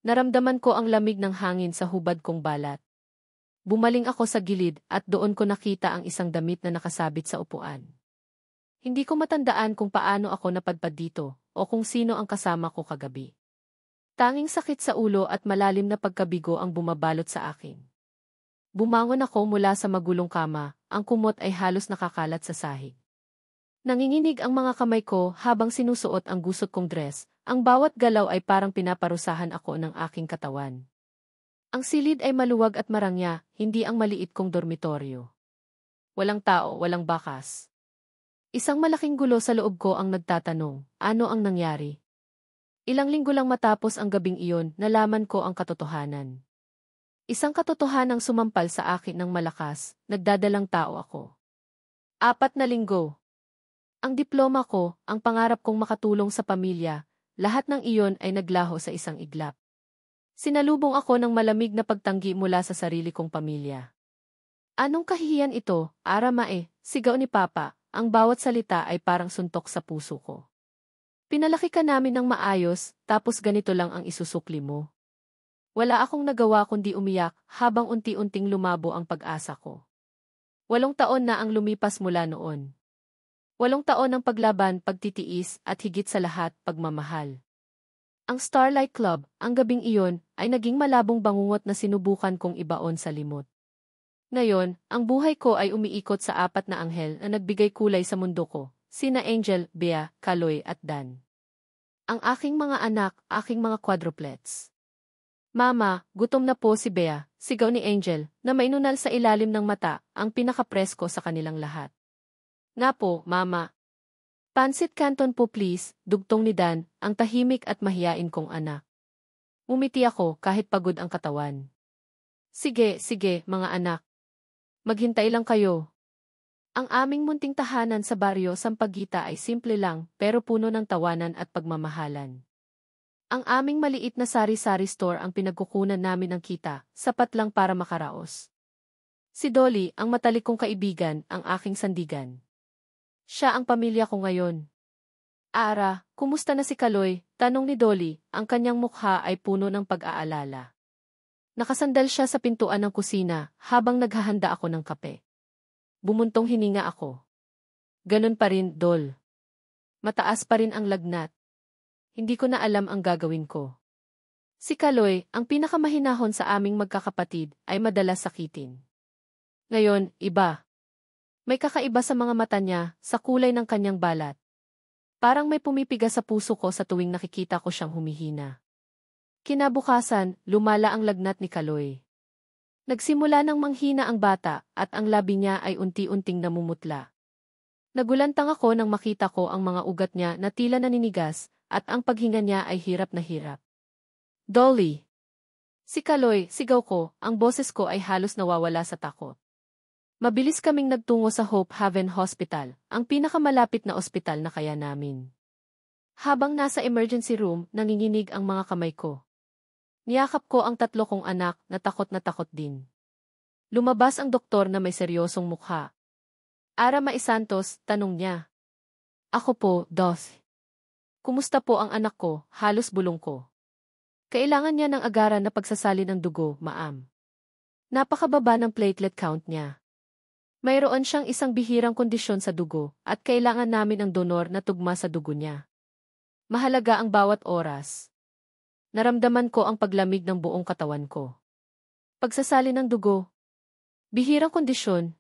Naramdaman ko ang lamig ng hangin sa hubad kong balat. Bumaling ako sa gilid at doon ko nakita ang isang damit na nakasabit sa upuan. Hindi ko matandaan kung paano ako napadpad dito o kung sino ang kasama ko kagabi. Tanging sakit sa ulo at malalim na pagkabigo ang bumabalot sa akin. Bumangon ako mula sa magulong kama, ang kumot ay halos nakakalat sa sahig. Nanginginig ang mga kamay ko habang sinusuot ang gusot kong dress, ang bawat galaw ay parang pinaparusahan ako ng aking katawan. Ang silid ay maluwag at marangya, hindi ang maliit kong dormitoryo. Walang tao, walang bakas. Isang malaking gulo sa loob ko ang nagtatanong, ano ang nangyari? Ilang linggo lang matapos ang gabing iyon, nalaman ko ang katotohanan. Isang katotohanang sumampal sa akin ng malakas, nagdadalang tao ako. 4 na linggo. Ang diploma ko, ang pangarap kong makatulong sa pamilya, lahat ng iyon ay naglaho sa isang iglap. Sinalubong ako ng malamig na pagtanggi mula sa sarili kong pamilya. Anong kahihiyan ito, Aramae, sigaw ni Papa, ang bawat salita ay parang suntok sa puso ko. Pinalaki ka namin ng maayos, tapos ganito lang ang isusukli mo. Wala akong nagawa kundi umiyak habang unti-unting lumabo ang pag-asa ko. 8 taon na ang lumipas mula noon. 8 taon ng paglaban, pagtitiis at higit sa lahat, pagmamahal. Ang Starlight Club, ang gabing iyon, ay naging malabong bangungot na sinubukan kong ibaon sa limot. Ngayon, ang buhay ko ay umiikot sa 4 na anghel na nagbigay kulay sa mundo ko, sina Angel, Bea, Kaloy at Dan. Ang aking mga anak, aking mga quadruplets. Mama, gutom na po si Bea, sigaw ni Angel, na mainunal sa ilalim ng mata, ang pinakapresko sa kanilang lahat. Nga po, Mama. Pansit Canton po please, dugtong ni Dan, ang tahimik at mahiyain kong anak. Umiti ako kahit pagod ang katawan. Sige, sige, mga anak. Maghintay lang kayo. Ang aming munting tahanan sa baryo Sampaguita ay simple lang, pero puno ng tawanan at pagmamahalan. Ang aming maliit na sari-sari store ang pinagkukunan namin ng kita, sapat lang para makaraos. Si Dolly, ang matalik kong kaibigan, ang aking sandigan. Siya ang pamilya ko ngayon. Ara, kumusta na si Kaloy? Tanong ni Dolly, ang kanyang mukha ay puno ng pag-aalala. Nakasandal siya sa pintuan ng kusina habang naghahanda ako ng kape. Bumuntong hininga ako. Ganun pa rin, Dol. Mataas pa rin ang lagnat. Hindi ko na alam ang gagawin ko. Si Kaloy, ang pinakamahinahon sa aming magkakapatid, ay madalas sakitin. Ngayon, iba. May kakaiba sa mga mata niya, sa kulay ng kanyang balat. Parang may pumipiga sa puso ko sa tuwing nakikita ko siyang humihina. Kinabukasan, lumala ang lagnat ni Kaloy. Nagsimula ng manghina ang bata at ang labi niya ay unti-unting namumutla. Nagulantang ako nang makita ko ang mga ugat niya na tila naninigas at ang paghinga niya ay hirap na hirap. Dolly! Si Kaloy, sigaw ko, ang boses ko ay halos nawawala sa takot. Mabilis kaming nagtungo sa Hope Haven Hospital, ang pinakamalapit na ospital na kaya namin. Habang nasa emergency room, nanginginig ang mga kamay ko. Niyakap ko ang 3 kong anak na takot din. Lumabas ang doktor na may seryosong mukha. Aramae Santos, tanong niya. Ako po, Dos. Kumusta po ang anak ko, halos bulong ko. Kailangan niya ng agaran na pagsasalin ng dugo, ma'am. Napakababa ng platelet count niya. Mayroon siyang isang bihirang kondisyon sa dugo at kailangan namin ng donor na tugma sa dugo niya. Mahalaga ang bawat oras. Naramdaman ko ang paglamig ng buong katawan ko. Pagsasalin ng dugo. Bihirang kondisyon.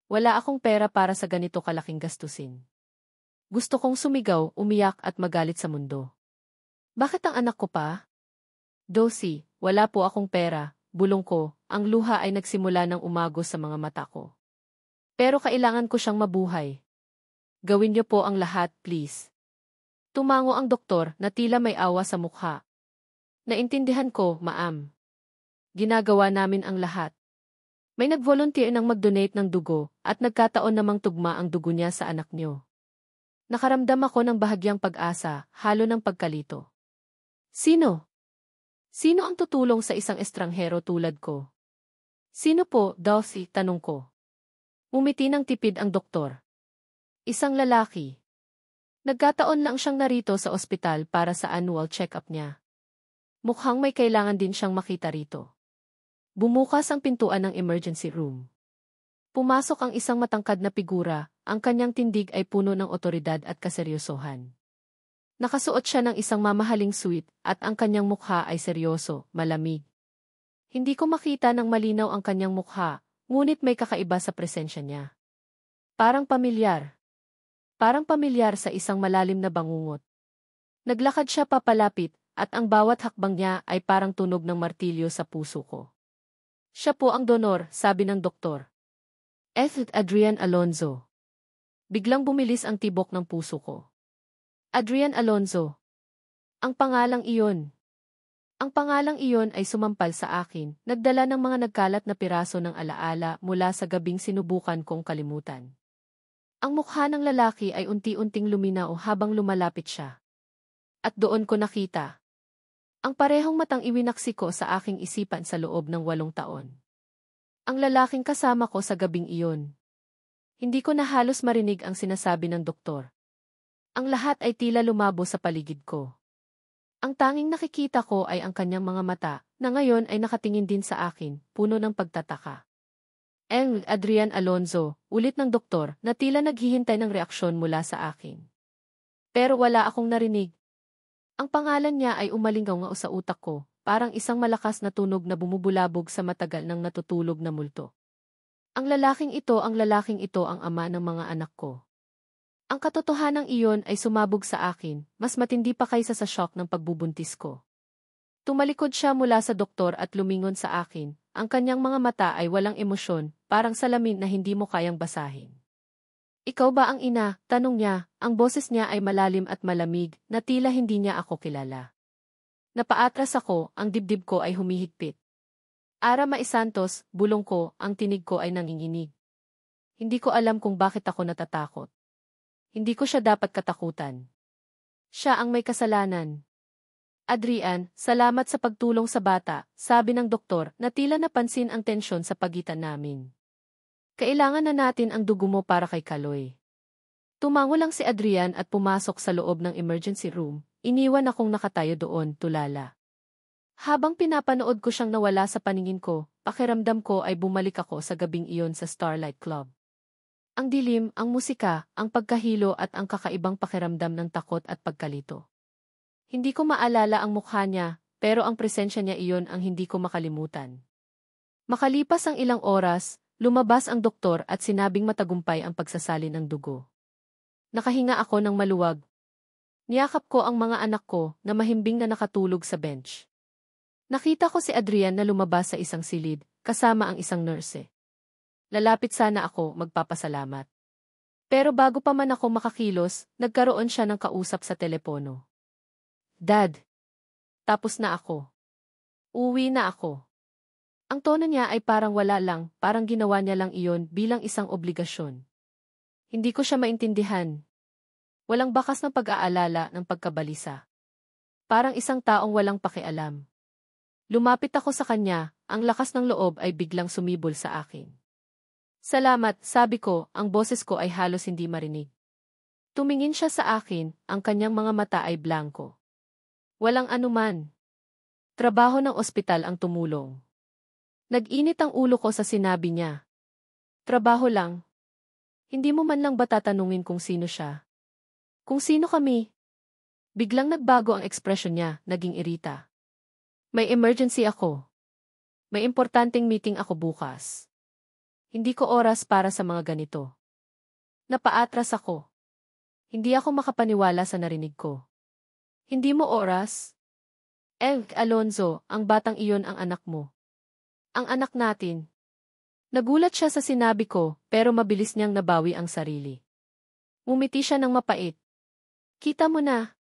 Wala akong pera para sa ganito kalaking gastusin. Gusto kong sumigaw, umiyak at magalit sa mundo. Bakit ang anak ko pa? Dosi, wala po akong pera, bulong ko, ang luha ay nagsimula ng umagos sa mga mata ko. Pero kailangan ko siyang mabuhay. Gawin niyo po ang lahat, please. Tumango ang doktor na tila may awa sa mukha. Naintindihan ko, ma'am. Ginagawa namin ang lahat. May nag-volunteer ng mag-donate ng dugo at nagkataon namang tugma ang dugo niya sa anak niyo. Nakaramdam ako ng bahagyang pag-asa, halo ng pagkalito. Sino? Sino ang tutulong sa isang estranghero tulad ko? Sino po, Dulcie, tanong ko. Umiti ng tipid ang doktor. Isang lalaki. Nagkataon lang siyang narito sa ospital para sa annual check-up niya. Mukhang may kailangan din siyang makita rito. Bumukas ang pintuan ng emergency room. Pumasok ang isang matangkad na figura, ang kanyang tindig ay puno ng otoridad at kaseryosohan. Nakasuot siya ng isang mamahaling suit at ang kanyang mukha ay seryoso, malamig. Hindi ko makita ng malinaw ang kanyang mukha, ngunit may kakaiba sa presensya niya. Parang pamilyar. Parang pamilyar sa isang malalim na bangungot. Naglakad siya papalapit at ang bawat hakbang niya ay parang tunog ng martilyo sa puso ko. Siya po ang donor, sabi ng doktor. Adrian Alonzo. Biglang bumilis ang tibok ng puso ko. Adrian Alonzo. Ang pangalang iyon. Ang pangalang iyon ay sumampal sa akin, nagdala ng mga nagkalat na piraso ng alaala mula sa gabing sinubukan kong kalimutan. Ang mukha ng lalaki ay unti-unting luminaw habang lumalapit siya. At doon ko nakita. Ang parehong matang iwinaksi ko sa aking isipan sa loob ng 8 taon. Ang lalaking kasama ko sa gabing iyon. Hindi ko na halos marinig ang sinasabi ng doktor. Ang lahat ay tila lumabo sa paligid ko. Ang tanging nakikita ko ay ang kanyang mga mata, na ngayon ay nakatingin din sa akin, puno ng pagtataka. Adrian Alonzo, ulit ng doktor, na tila naghihintay ng reaksyon mula sa akin. Pero wala akong narinig. Ang pangalan niya ay umalingaw sa utak ko, parang isang malakas na tunog na bumubulabog sa matagal ng natutulog na multo. Ang lalaking ito ang ama ng mga anak ko. Ang katotohanang iyon ay sumabog sa akin, mas matindi pa kaysa sa shock ng pagbubuntis ko. Tumalikod siya mula sa doktor at lumingon sa akin, ang kanyang mga mata ay walang emosyon, parang salamin na hindi mo kayang basahin. Ikaw ba ang ina? Tanong niya, ang boses niya ay malalim at malamig, na tila hindi niya ako kilala. Napaatras ako, ang dibdib ko ay humihigpit. Ara Maisantos, bulong ko, ang tinig ko ay nanginginig. Hindi ko alam kung bakit ako natatakot. Hindi ko siya dapat katakutan. Siya ang may kasalanan. Adrian, salamat sa pagtulong sa bata, sabi ng doktor na tila napansin ang tensyon sa pagitan namin. Kailangan na natin ang dugo mo para kay Kaloy. Tumango lang si Adrian at pumasok sa loob ng emergency room. Iniwan akong nakatayo doon, tulala. Habang pinapanood ko siyang nawala sa paningin ko, pakiramdam ko ay bumalik ako sa gabing iyon sa Starlight Club. Ang dilim, ang musika, ang pagkahilo at ang kakaibang pakiramdam ng takot at pagkalito. Hindi ko maalala ang mukha niya, pero ang presensya niya iyon ang hindi ko makalimutan. Makalipas ang ilang oras, lumabas ang doktor at sinabing matagumpay ang pagsasalin ng dugo. Nakahinga ako ng maluwag. Niyakap ko ang mga anak ko na mahimbing na nakatulog sa bench. Nakita ko si Adrian na lumabas sa isang silid, kasama ang isang nurse. Lalapit sana ako, magpapasalamat. Pero bago pa man ako makakilos, nagkaroon siya ng kausap sa telepono. Dad. Tapos na ako. Uwi na ako. Ang tono niya ay parang wala lang, parang ginawa niya lang iyon bilang isang obligasyon. Hindi ko siya maintindihan. Walang bakas ng pag-aalala ng pagkabalisa. Parang isang taong walang pakialam. Lumapit ako sa kanya, ang lakas ng loob ay biglang sumibol sa akin. Salamat, sabi ko, ang boses ko ay halos hindi marinig. Tumingin siya sa akin, ang kanyang mga mata ay blanko. Walang anuman. Trabaho ng ospital ang tumulong. Nag-init ang ulo ko sa sinabi niya. Trabaho lang. Hindi mo man lang ba tatanungin kung sino siya? Kung sino kami? Biglang nagbago ang ekspresyon niya, naging irita. May emergency ako. May importanteng meeting ako bukas. Hindi ko oras para sa mga ganito. Napaatras ako. Hindi ako makapaniwala sa narinig ko. Hindi mo oras? Alonzo, ang batang iyon ang anak mo. Ang anak natin. Nagulat siya sa sinabi ko, pero mabilis niyang nabawi ang sarili. Ngumiti siya ng mapait. Kita mo na.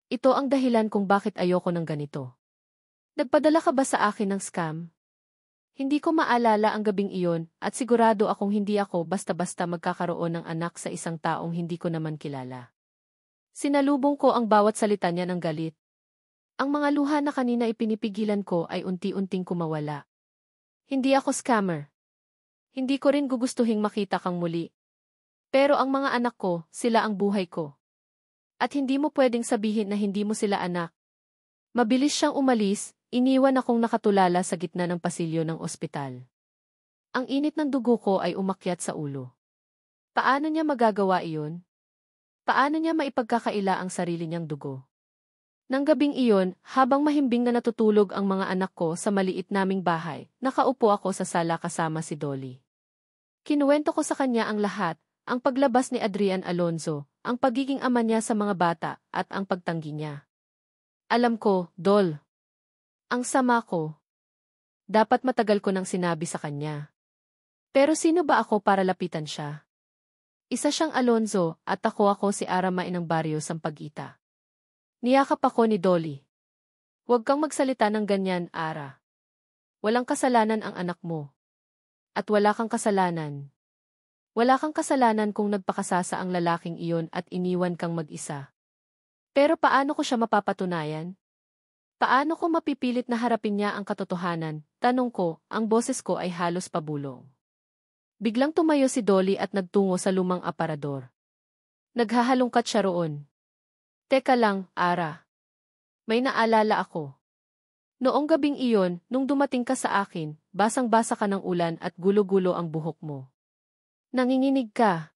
Ito ang dahilan kung bakit ayoko ng ganito. Nagpadala ka ba sa akin ng scam? Hindi ko maalala ang gabing iyon at sigurado akong hindi ako basta-basta magkakaroon ng anak sa isang taong hindi ko naman kilala. Sinalubong ko ang bawat salita niya ng galit. Ang mga luha na kanina ipinipigilan ko ay unti-unting kumawala. Hindi ako scammer. Hindi ko rin gugustuhing makita kang muli. Pero ang mga anak ko, sila ang buhay ko. At hindi mo pwedeng sabihin na hindi mo sila anak. Mabilis siyang umalis, iniwan akong nakatulala sa gitna ng pasilyo ng ospital. Ang init ng dugo ko ay umakyat sa ulo. Paano niya magagawa iyon? Paano niya maipagkakaila ang sarili niyang dugo? Nang gabing iyon, habang mahimbing na natutulog ang mga anak ko sa maliit naming bahay, nakaupo ako sa sala kasama si Dolly. Kinuwento ko sa kanya ang lahat, ang paglabas ni Adrian Alonzo, ang pagiging ama niya sa mga bata, at ang pagtanggi niya. Alam ko, Dol. Ang sama ko. Dapat matagal ko nang sinabi sa kanya. Pero sino ba ako para lapitan siya? Isa siyang Alonzo, at ako si Arama ng baryo Sampaguita. Niyakap ako ni Dolly. Huwag kang magsalita ng ganyan, Ara. Walang kasalanan ang anak mo. At wala kang kasalanan. Wala kang kasalanan kung nagpakasasa ang lalaking iyon at iniwan kang mag-isa. Pero paano ko siya mapapatunayan? Paano ko mapipilit na harapin niya ang katotohanan? Tanong ko, ang boses ko ay halos pabulong. Biglang tumayo si Dolly at nagtungo sa lumang aparador. Naghahalungkat siya roon. Teka lang, Ara. May naalala ako. Noong gabing iyon, nung dumating ka sa akin, basang-basa ka ng ulan at gulo-gulo ang buhok mo. Nanginginig ka.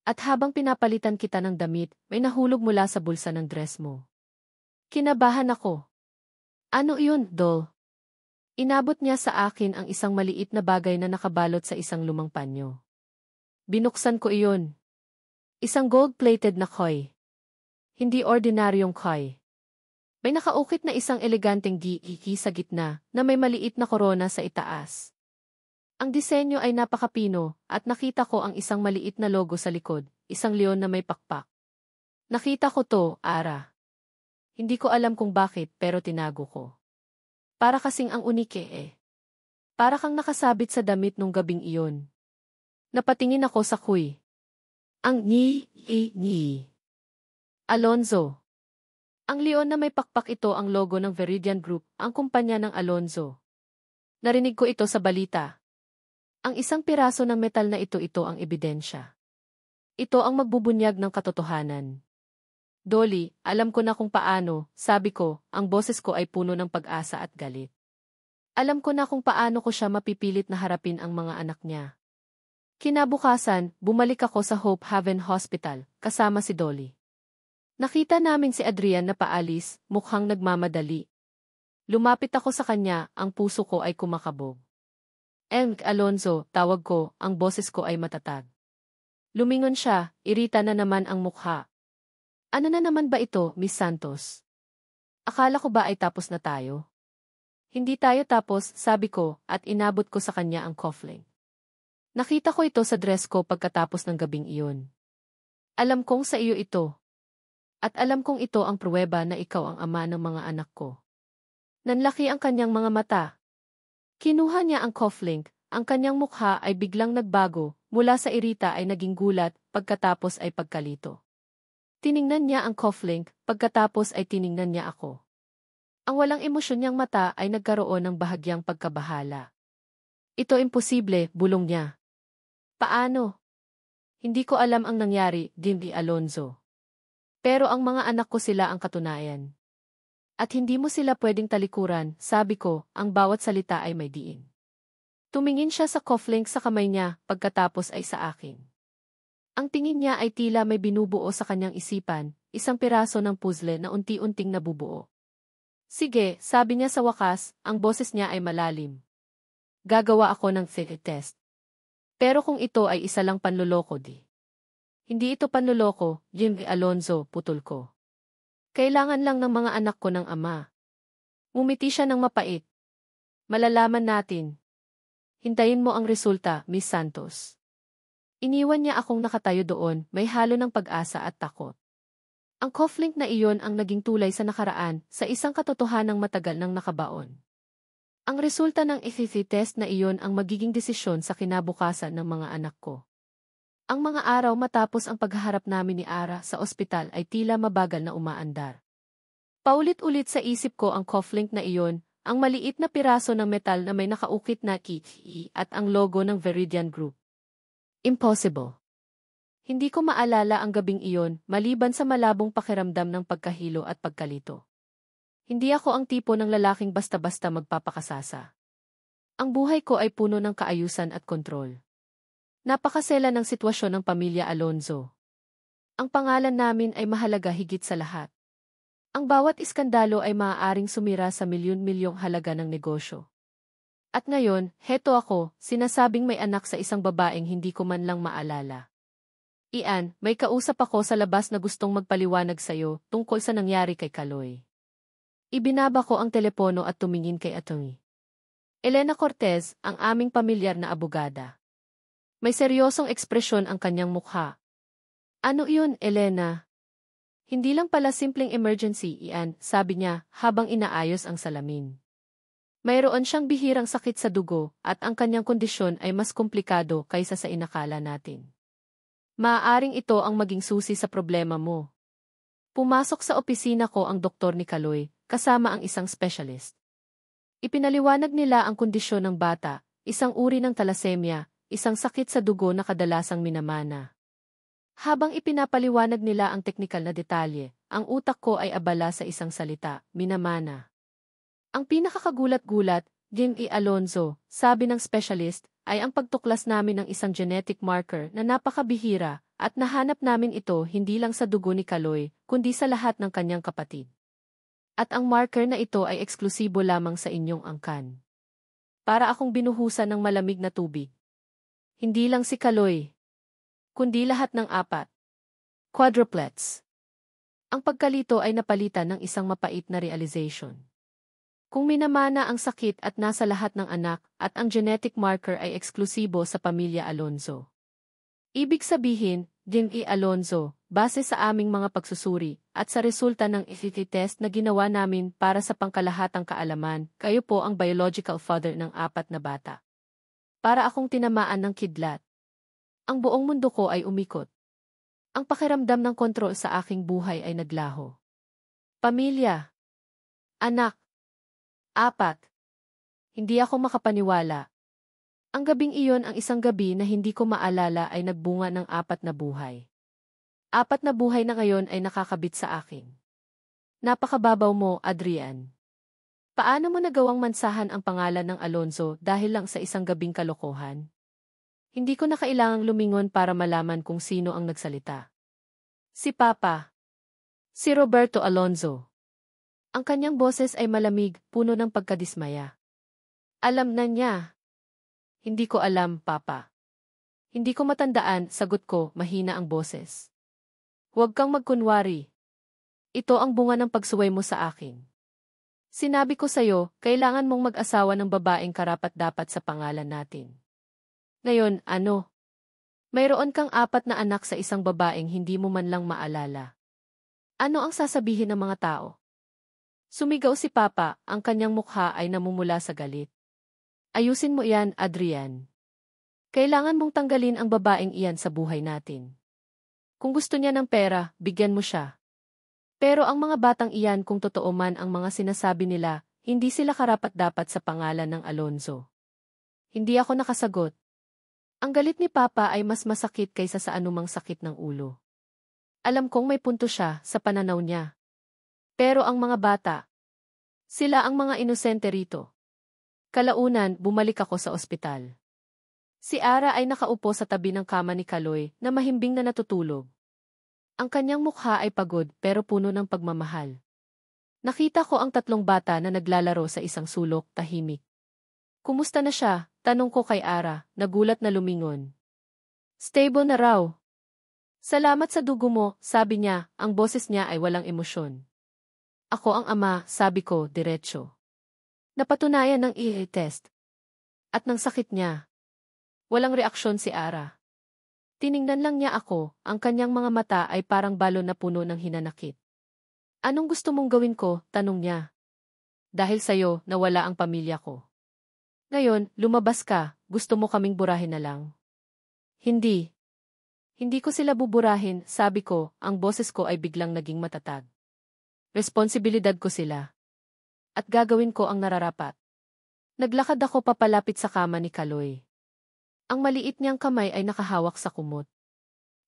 At habang pinapalitan kita ng damit, may nahulog mula sa bulsa ng dress mo. Kinabahan ako. Ano iyon, Dol? Inabot niya sa akin ang isang maliit na bagay na nakabalot sa isang lumang panyo. Binuksan ko iyon. Isang gold-plated na koi. Hindi ordinaryong koi. May nakaukit na isang eleganteng giki sa gitna na may maliit na korona sa itaas. Ang disenyo ay napakapino at nakita ko ang isang maliit na logo sa likod, isang leon na may pakpak. Nakita ko to, Ara. Hindi ko alam kung bakit pero tinago ko. Para kasing ang unike eh. Para kang nakasabit sa damit nung gabing iyon. Napatingin ako sa kuy. Ang ni. Alonzo. Ang leon na may pakpak ito ang logo ng Veridian Group, ang kumpanya ng Alonzo. Narinig ko ito sa balita. Ang isang piraso ng metal na ito ang ebidensya. Ito ang magbubunyag ng katotohanan. Dolly, alam ko na kung paano, sabi ko, ang boses ko ay puno ng pag-asa at galit. Alam ko na kung paano ko siya mapipilit na harapin ang mga anak niya. Kinabukasan, bumalik ako sa Hope Haven Hospital, kasama si Dolly. Nakita namin si Adrian na paalis, mukhang nagmamadali. Lumapit ako sa kanya, ang puso ko ay kumakabog. Alonzo, tawag ko, ang boses ko ay matatag. Lumingon siya, irita na naman ang mukha. Ano na naman ba ito, Miss Santos? Akala ko ba ay tapos na tayo? Hindi tayo tapos, sabi ko, at inabot ko sa kanya ang cufflink. Nakita ko ito sa dress ko pagkatapos ng gabing iyon. Alam kong sa iyo ito. At alam kong ito ang pruweba na ikaw ang ama ng mga anak ko. Nanlaki ang kanyang mga mata. Kinuha niya ang cufflink, ang kanyang mukha ay biglang nagbago, mula sa irita ay naging gulat, pagkatapos ay pagkalito. Tiningnan niya ang cufflink, pagkatapos ay tiningnan niya ako. Ang walang emosyon niyang mata ay nagkaroon ng bahagyang pagkabahala. Ito imposible, bulong niya. Paano? Hindi ko alam ang nangyari, Dimby Alonzo. Pero ang mga anak ko sila ang katunayan. At hindi mo sila pwedeng talikuran, sabi ko, ang bawat salita ay may diin. Tumingin siya sa cufflink sa kamay niya, pagkatapos ay sa akin. Ang tingin niya ay tila may binubuo sa kanyang isipan, isang piraso ng puzzle na unti-unting nabubuo. Sige, sabi niya sa wakas, ang boses niya ay malalim. Gagawa ako ng fit test. Pero kung ito ay isa lang panloloko di. Hindi ito panloloko, Jimmy Alonzo, putol ko. Kailangan lang ng mga anak ko ng ama. Ngumiti siya ng mapait. Malalaman natin. Hintayin mo ang resulta, Miss Santos. Iniwan niya akong nakatayo doon, may halo ng pag-asa at takot. Ang cufflink na iyon ang naging tulay sa nakaraan, sa isang katotohanang matagal nang nakabaon. Ang resulta ng ECT test na iyon ang magiging desisyon sa kinabukasan ng mga anak ko. Ang mga araw matapos ang paghaharap namin ni Ara sa ospital ay tila mabagal na umaandar. Paulit-ulit sa isip ko ang cufflink na iyon, ang maliit na piraso ng metal na may nakaukit na key at ang logo ng Veridian Group. Impossible. Hindi ko maalala ang gabing iyon, maliban sa malabong pakiramdam ng pagkahilo at pagkalito. Hindi ako ang tipo ng lalaking basta-basta magpapakasasa. Ang buhay ko ay puno ng kaayusan at kontrol. Napakasela ng sitwasyon ng pamilya Alonzo. Ang pangalan namin ay mahalaga higit sa lahat. Ang bawat iskandalo ay maaaring sumira sa milyon-milyong halaga ng negosyo. At ngayon, heto ako, sinasabing may anak sa isang babaeng hindi ko man lang maalala. Ian, may kausap ako sa labas na gustong magpaliwanag sa'yo tungkol sa nangyari kay Kaloy. Ibinaba ko ang telepono at tumingin kay Atty. Elena Cortez, ang aming pamilyar na abogada. May seryosong ekspresyon ang kanyang mukha. Ano iyon, Elena? Hindi lang pala simpleng emergency, Ian, sabi niya habang inaayos ang salamin. Mayroon siyang bihirang sakit sa dugo at ang kanyang kondisyon ay mas komplikado kaysa sa inakala natin. Maaaring ito ang maging susi sa problema mo. Pumasok sa opisina ko ang doktor ni Kaloy, kasama ang isang specialist. Ipinaliwanag nila ang kondisyon ng bata, isang uri ng thalassemia, isang sakit sa dugo na kadalasang minamana. Habang ipinapaliwanag nila ang teknikal na detalye, ang utak ko ay abala sa isang salita, minamana. Ang pinakakagulat-gulat, Jim E. Alonzo, sabi ng specialist, ay ang pagtuklas namin ng isang genetic marker na napakabihira at nahanap namin ito hindi lang sa dugo ni Kaloy, kundi sa lahat ng kanyang kapatid. At ang marker na ito ay eksklusibo lamang sa inyong angkan. Para akong binuhusan ng malamig na tubig. Hindi lang si Kaloy, kundi lahat ng 4 quadruplets. Ang pagkalito ay napalitan ng isang mapait na realization. Kung minamana ang sakit at nasa lahat ng anak at ang genetic marker ay eksklusibo sa pamilya Alonzo. Ibig sabihin, Jim E. Alonzo, base sa aming mga pagsusuri at sa resulta ng FET test na ginawa namin para sa pangkalahatang kaalaman, kayo po ang biological father ng 4 na bata. Para akong tinamaan ng kidlat. Ang buong mundo ko ay umikot. Ang pakiramdam ng kontrol sa aking buhay ay naglaho. Pamilya. Anak. 4. Hindi ako makapaniwala. Ang gabing iyon ang isang gabi na hindi ko maalala ay nagbunga ng 4 na buhay. 4 na buhay na ngayon ay nakakabit sa akin. Napakababaw mo, Adrian. Paano mo nagawang mansahan ang pangalan ng Alonzo dahil lang sa isang gabing kalokohan? Hindi ko na kailangang lumingon para malaman kung sino ang nagsalita. Si Papa. Si Roberto Alonzo. Ang kanyang boses ay malamig, puno ng pagkadismaya. Alam na niya. Hindi ko alam, Papa. Hindi ko matandaan, sagot ko, mahina ang boses. Huwag kang magkunwari. Ito ang bunga ng pagsuway mo sa akin. Sinabi ko sa'yo, kailangan mong mag-asawa ng babaeng karapat-dapat sa pangalan natin. Ngayon, ano? Mayroon kang 4 na anak sa isang babaeng hindi mo man lang maalala. Ano ang sasabihin ng mga tao? Sumigaw si Papa, ang kanyang mukha ay namumula sa galit. Ayusin mo iyan, Adrian. Kailangan mong tanggalin ang babaeng iyan sa buhay natin. Kung gusto niya ng pera, bigyan mo siya. Pero ang mga batang iyan kung totoo man ang mga sinasabi nila, hindi sila karapat-dapat sa pangalan ng Alonzo. Hindi ako nakasagot. Ang galit ni Papa ay mas masakit kaysa sa anumang sakit ng ulo. Alam kong may punto siya sa pananaw niya. Pero ang mga bata, sila ang mga inosente rito. Kalaunan, bumalik ako sa ospital. Si Ara ay nakaupo sa tabi ng kama ni Kaloy na mahimbing na natutulog. Ang kanyang mukha ay pagod pero puno ng pagmamahal. Nakita ko ang 3 bata na naglalaro sa isang sulok, tahimik. Kumusta na siya? Tanong ko kay Ara, nagulat na lumingon. Stable na raw. Salamat sa dugo mo, sabi niya, ang boses niya ay walang emosyon. Ako ang ama, sabi ko, diretso. Napatunayan ng test. At ng sakit niya. Walang reaksyon si Ara. Tiningnan lang niya ako, ang kanyang mga mata ay parang balon na puno ng hinanakit. Anong gusto mong gawin ko? Tanong niya. Dahil sa'yo, nawala ang pamilya ko. Ngayon, lumabas ka, gusto mo kaming burahin na lang? Hindi. Hindi ko sila buburahin, sabi ko, ang boses ko ay biglang naging matatag. Responsibilidad ko sila. At gagawin ko ang nararapat. Naglakad ako papalapit sa kama ni Kaloy. Ang maliit niyang kamay ay nakahawak sa kumot.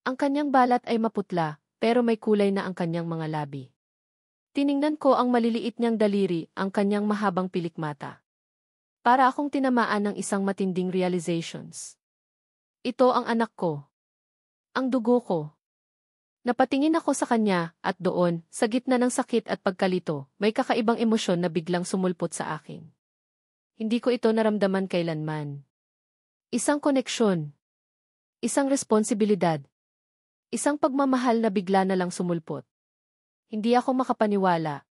Ang kanyang balat ay maputla, pero may kulay na ang kanyang mga labi. Tiningnan ko ang maliliit niyang daliri, ang kanyang mahabang pilikmata. Para akong tinamaan ng isang matinding realizations. Ito ang anak ko. Ang dugo ko. Napatingin ako sa kanya, at doon, sa gitna ng sakit at pagkalito, may kakaibang emosyon na biglang sumulpot sa akin. Hindi ko ito naramdaman kailanman. Isang koneksyon. Isang responsibilidad. Isang pagmamahal na bigla na lang sumulpot. Hindi ako makapaniwala.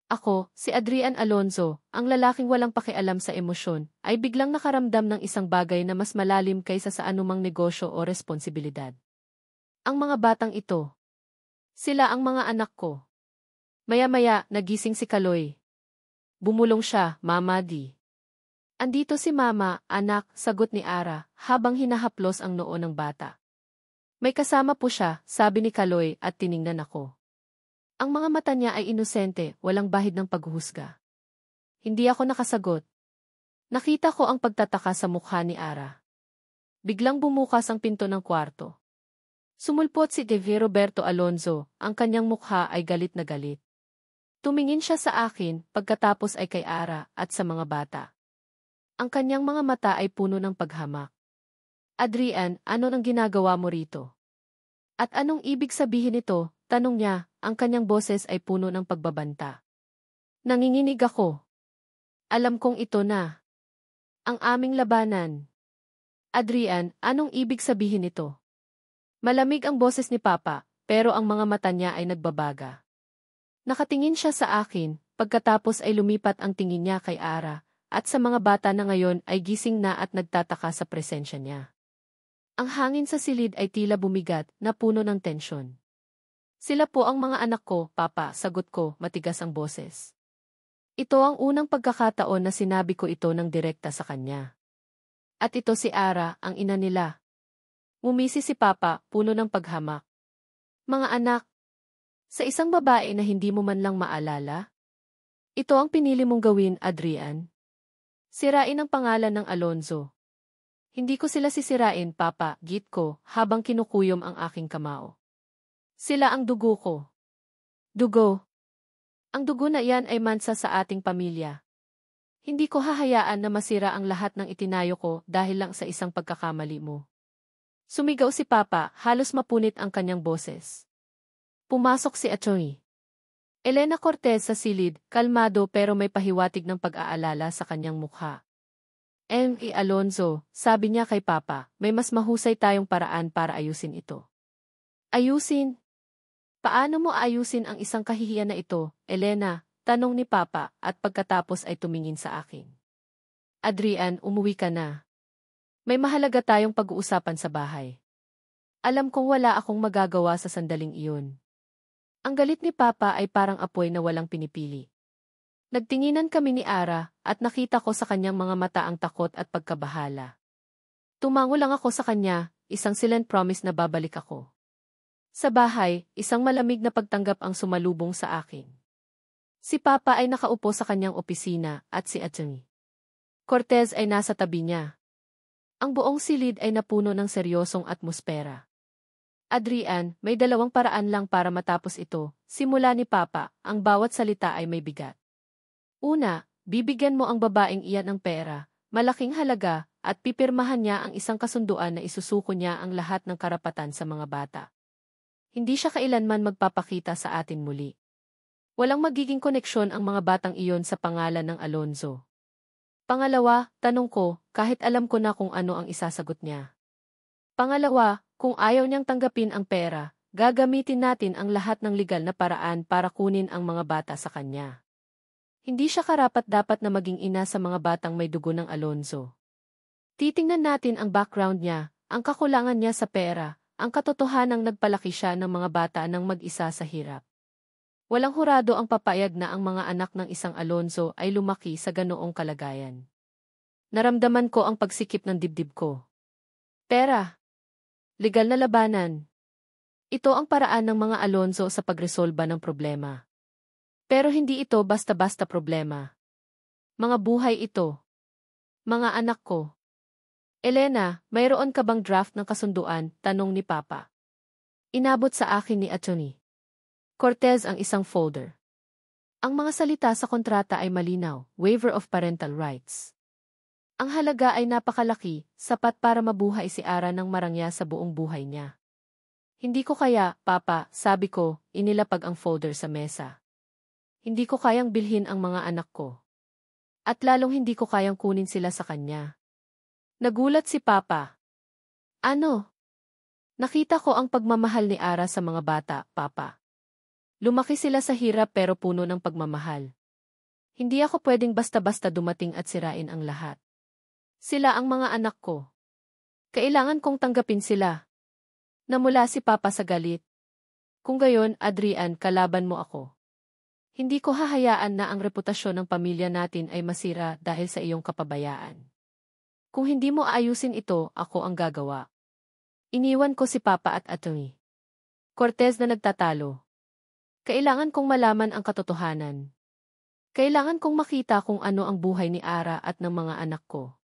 Ako, si Adrian Alonzo, ang lalaking walang pakialam sa emosyon, ay biglang nakaramdam ng isang bagay na mas malalim kaysa sa anumang negosyo o responsibilidad. Ang mga batang ito. Sila ang mga anak ko. Maya-maya, nagising si Kaloy. Bumulong siya, Mama Di. Andito si Mama, anak, sagot ni Ara, habang hinahaplos ang noo ng bata. May kasama po siya, sabi ni Kaloy at tiningnan ako. Ang mga mata niya ay inosente, walang bahid ng paghuhusga. Hindi ako nakasagot. Nakita ko ang pagtataka sa mukha ni Ara. Biglang bumukas ang pinto ng kwarto. Sumulpot si Dave Roberto Alonzo, ang kanyang mukha ay galit na galit. Tumingin siya sa akin, pagkatapos ay kay Ara at sa mga bata. Ang kanyang mga mata ay puno ng paghamak. Adrian, ano nang ginagawa mo rito? At anong ibig sabihin nito? Tanong niya, ang kanyang boses ay puno ng pagbabanta. Nanginginig ako. Alam kong ito na. Ang aming labanan. Adrian, anong ibig sabihin nito? Malamig ang boses ni Papa, pero ang mga mata niya ay nagbabaga. Nakatingin siya sa akin, pagkatapos ay lumipat ang tingin niya kay Ara, at sa mga bata na ngayon ay gising na at nagtataka sa presensya niya. Ang hangin sa silid ay tila bumigat, na puno ng tensyon. Sila po ang mga anak ko, Papa, sagot ko, matigas ang boses. Ito ang unang pagkakataon na sinabi ko ito ng direkta sa kanya. At ito si Ara, ang ina nila. Ngumisi si Papa, puno ng paghamak. Mga anak, sa isang babae na hindi mo man lang maalala? Ito ang pinili mong gawin, Adrian. Sirain ang pangalan ng Alonzo. Hindi ko sila sisirain, Papa, git ko, habang kinukuyom ang aking kamao. Sila ang dugo ko. Dugo. Ang dugo na iyan ay mansa sa ating pamilya. Hindi ko hahayaan na masira ang lahat ng itinayo ko dahil lang sa isang pagkakamali mo. Sumigaw si Papa, halos mapunit ang kanyang boses. Pumasok si Atty. Elena Cortez sa silid, kalmado pero may pahiwatig ng pag-aalala sa kanyang mukha. M.E. Alonzo, sabi niya kay Papa, may mas mahusay tayong paraan para ayusin ito. Ayusin? Paano mo ayusin ang isang kahihiyan na ito, Elena? Tanong ni Papa at pagkatapos ay tumingin sa akin. Adrian, umuwi ka na. May mahalaga tayong pag-uusapan sa bahay. Alam kong wala akong magagawa sa sandaling iyon. Ang galit ni Papa ay parang apoy na walang pinipili. Nagtinginan kami ni Ara at nakita ko sa kanyang mga mata ang takot at pagkabahala. Tumango lang ako sa kanya, isang silent promise na babalik ako. Sa bahay, isang malamig na pagtanggap ang sumalubong sa akin. Si Papa ay nakaupo sa kanyang opisina at si Atty. Cortez ay nasa tabi niya. Ang buong silid ay napuno ng seryosong atmosfera. Adrian, may dalawang paraan lang para matapos ito. Simula ni Papa, ang bawat salita ay may bigat. Una, bibigyan mo ang babaeng iyan ng pera, malaking halaga, at pipirmahan niya ang isang kasunduan na isusuko niya ang lahat ng karapatan sa mga bata. Hindi siya kailanman magpapakita sa atin muli. Walang magiging koneksyon ang mga batang iyon sa pangalan ng Alonzo. Pangalawa, tanong ko, kahit alam ko na kung ano ang isasagot niya. Pangalawa, kung ayaw niyang tanggapin ang pera, gagamitin natin ang lahat ng legal na paraan para kunin ang mga bata sa kanya. Hindi siya karapat-dapat na maging ina sa mga batang may dugo ng Alonzo. Titingnan natin ang background niya, ang kakulangan niya sa pera, ang katotohanang nagpalaki siya ng mga bata ng mag-isa sa hirap. Walang hurado ang papayag na ang mga anak ng isang Alonzo ay lumaki sa ganoong kalagayan. Naramdaman ko ang pagsikip ng dibdib ko. Pera. Legal na labanan. Ito ang paraan ng mga Alonzo sa pagresolba ng problema. Pero hindi ito basta-basta problema. Mga buhay ito. Mga anak ko. Elena, mayroon ka bang draft ng kasunduan? Tanong ni Papa. Inabot sa akin ni Atty. Cortez ang isang folder. Ang mga salita sa kontrata ay malinaw, waiver of parental rights. Ang halaga ay napakalaki, sapat para mabuhay si Ara ng marangya sa buong buhay niya. Hindi ko kaya, Papa, sabi ko, inilapag ang folder sa mesa. Hindi ko kayang bilhin ang mga anak ko. At lalong hindi ko kayang kunin sila sa kanya. Nagulat si Papa. Ano? Nakita ko ang pagmamahal ni Ara sa mga bata, Papa. Lumaki sila sa hirap pero puno ng pagmamahal. Hindi ako pwedeng basta-basta dumating at sirain ang lahat. Sila ang mga anak ko. Kailangan kong tanggapin sila. Namula si Papa sa galit. Kung gayon, Adrian, kalaban mo ako. Hindi ko hahayaan na ang reputasyon ng pamilya natin ay masira dahil sa iyong kapabayaan. Kung hindi mo ayusin ito, ako ang gagawa. Iniwan ko si Papa at Atty. Cortez na nagtatalo. Kailangan kong malaman ang katotohanan. Kailangan kong makita kung ano ang buhay ni Ara at ng mga anak ko.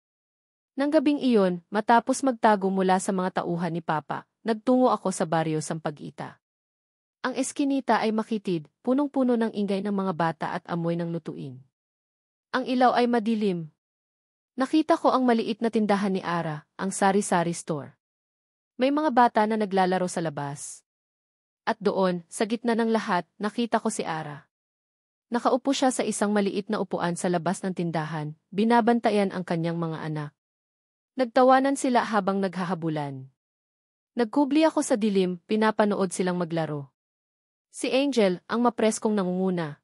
Nang gabing iyon, matapos magtago mula sa mga tauhan ni Papa, nagtungo ako sa baryo Sampaguita. Ang eskinita ay makitid, punong-puno ng ingay ng mga bata at amoy ng lutuin. Ang ilaw ay madilim. Nakita ko ang maliit na tindahan ni Ara, ang sari-sari store. May mga bata na naglalaro sa labas. At doon, sa gitna ng lahat, nakita ko si Ara. Nakaupo siya sa isang maliit na upuan sa labas ng tindahan, binabantayan ang kanyang mga anak. Nagtawanan sila habang naghahabulan. Nagkubli ako sa dilim, pinapanood silang maglaro. Si Angel, ang mapreskong nangunguna.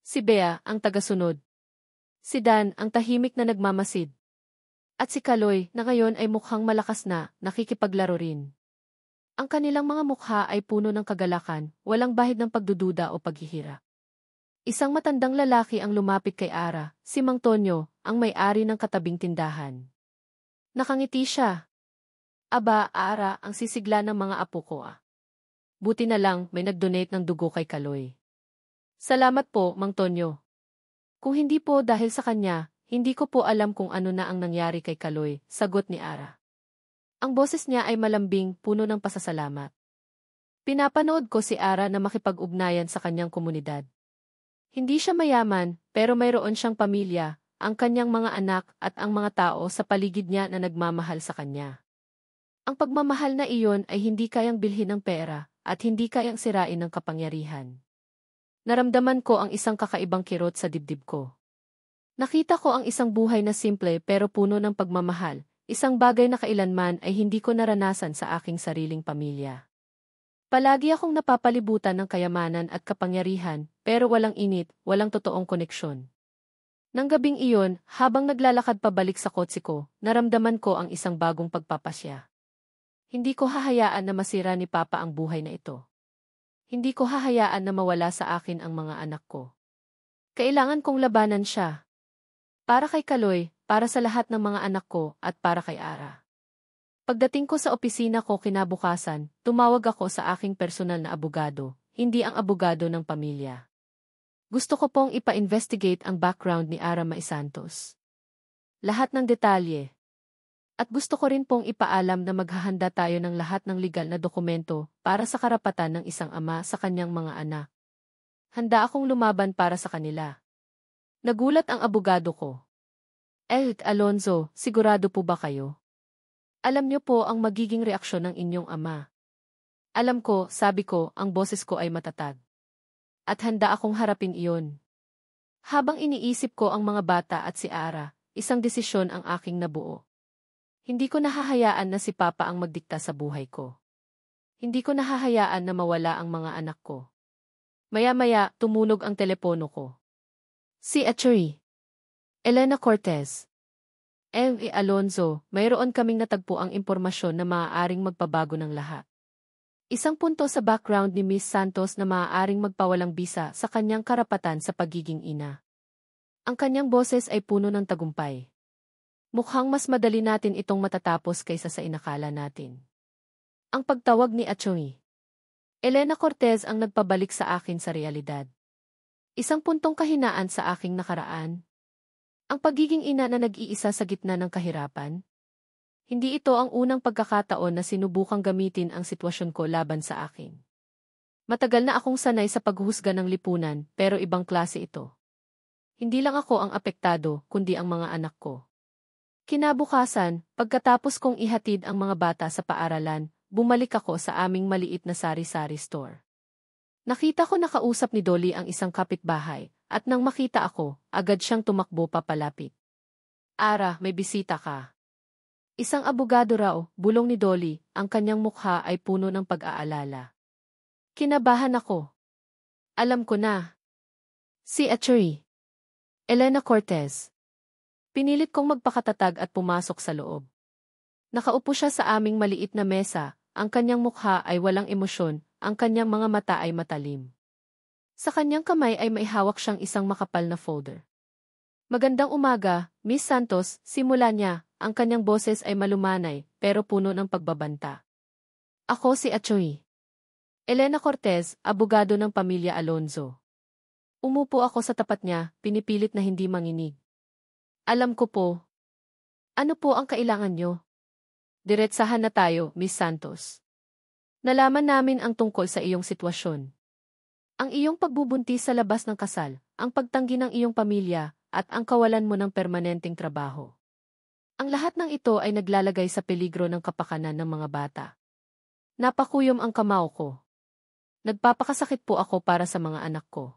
Si Bea, ang tagasunod. Si Dan, ang tahimik na nagmamasid. At si Kaloy, na ngayon ay mukhang malakas na, nakikipaglaro rin. Ang kanilang mga mukha ay puno ng kagalakan, walang bahid ng pagdududa o paghihirap. Isang matandang lalaki ang lumapit kay Ara, si Mang Tonyo, ang may-ari ng katabing tindahan. Nakangiti siya. Aba, Ara, ang sisigla ng mga apo ko ah. Buti na lang may nag-donate ng dugo kay Kaloy. Salamat po, Mang Tonyo. Kung hindi po dahil sa kanya, hindi ko po alam kung ano na ang nangyari kay Kaloy, sagot ni Ara. Ang boses niya ay malambing, puno ng pasasalamat. Pinapanood ko si Ara na makipag-ugnayan sa kanyang komunidad. Hindi siya mayaman, pero mayroon siyang pamilya, ang kanyang mga anak at ang mga tao sa paligid niya na nagmamahal sa kanya. Ang pagmamahal na iyon ay hindi kayang bilhin ng pera at hindi kayang sirain ng kapangyarihan. Naramdaman ko ang isang kakaibang kirot sa dibdib ko. Nakita ko ang isang buhay na simple pero puno ng pagmamahal. Isang bagay na kailanman ay hindi ko naranasan sa aking sariling pamilya. Palagi akong napapalibutan ng kayamanan at kapangyarihan, pero walang init, walang totoong koneksyon. Nang gabing iyon, habang naglalakad pabalik sa kotse ko, naramdaman ko ang isang bagong pagpapasya. Hindi ko hahayaan na masira ni Papa ang buhay na ito. Hindi ko hahayaan na mawala sa akin ang mga anak ko. Kailangan kong labanan siya. Para kay Kaloy, para sa lahat ng mga anak ko, at para kay Ara. Pagdating ko sa opisina ko kinabukasan, tumawag ako sa aking personal na abogado, hindi ang abogado ng pamilya. Gusto ko pong ipa-investigate ang background ni Ara Maisantos. Lahat ng detalye. At gusto ko rin pong ipaalam na maghahanda tayo ng lahat ng legal na dokumento para sa karapatan ng isang ama sa kanyang mga anak. Handa akong lumaban para sa kanila. Nagulat ang abogado ko. Alonzo, sigurado po ba kayo? Alam niyo po ang magiging reaksyon ng inyong ama. Alam ko, sabi ko, ang boses ko ay matatag. At handa akong harapin iyon. Habang iniisip ko ang mga bata at si Ara, isang desisyon ang aking nabuo. Hindi ko nahahayaan na si Papa ang magdikta sa buhay ko. Hindi ko nahahayaan na mawala ang mga anak ko. Maya-maya, tumunog ang telepono ko. Si Atty. Elena Cortez. Alonzo, mayroon kaming natagpo ang impormasyon na maaaring magpabago ng lahat. Isang punto sa background ni Miss Santos na maaaring magpawalang bisa sa kanyang karapatan sa pagiging ina. Ang kanyang boses ay puno ng tagumpay. Mukhang mas madali natin itong matatapos kaysa sa inakala natin. Ang pagtawag ni Atty. Elena Cortez ang nagpabalik sa akin sa realidad. Isang puntong kahinaan sa aking nakaraan. Ang pagiging ina na nag-iisa sa gitna ng kahirapan. Hindi ito ang unang pagkakataon na sinubukang gamitin ang sitwasyon ko laban sa akin. Matagal na akong sanay sa paghusga ng lipunan, pero ibang klase ito. Hindi lang ako ang apektado, kundi ang mga anak ko. Kinabukasan, pagkatapos kong ihatid ang mga bata sa paaralan, bumalik ako sa aming maliit na sari-sari store. Nakita ko nakausap ni Dolly ang isang kapitbahay, at nang makita ako, agad siyang tumakbo papalapit. Ara, may bisita ka. Isang abogado raw, bulong ni Dolly, ang kanyang mukha ay puno ng pag-aalala. Kinabahan ako. Alam ko na. Si Attorney Elena Cortez. Pinilit kong magpakatatag at pumasok sa loob. Nakaupo siya sa aming maliit na mesa, ang kanyang mukha ay walang emosyon, ang kanyang mga mata ay matalim. Sa kanyang kamay ay may hawak siyang isang makapal na folder. Magandang umaga, Miss Santos, simula niya, ang kanyang boses ay malumanay, pero puno ng pagbabanta. Ako si Attorney Elena Cortez, abogado ng pamilya Alonzo. Umupo ako sa tapat niya, pinipilit na hindi manginig. Alam ko po. Ano po ang kailangan niyo? Diretsahan na tayo, Miss Santos. Nalaman namin ang tungkol sa iyong sitwasyon. Ang iyong pagbubuntis sa labas ng kasal, ang pagtanggi ng iyong pamilya, at ang kawalan mo ng permanenteng trabaho. Ang lahat ng ito ay naglalagay sa peligro ng kapakanan ng mga bata. Napakuyom ang kamao ko. Nagpapakasakit po ako para sa mga anak ko.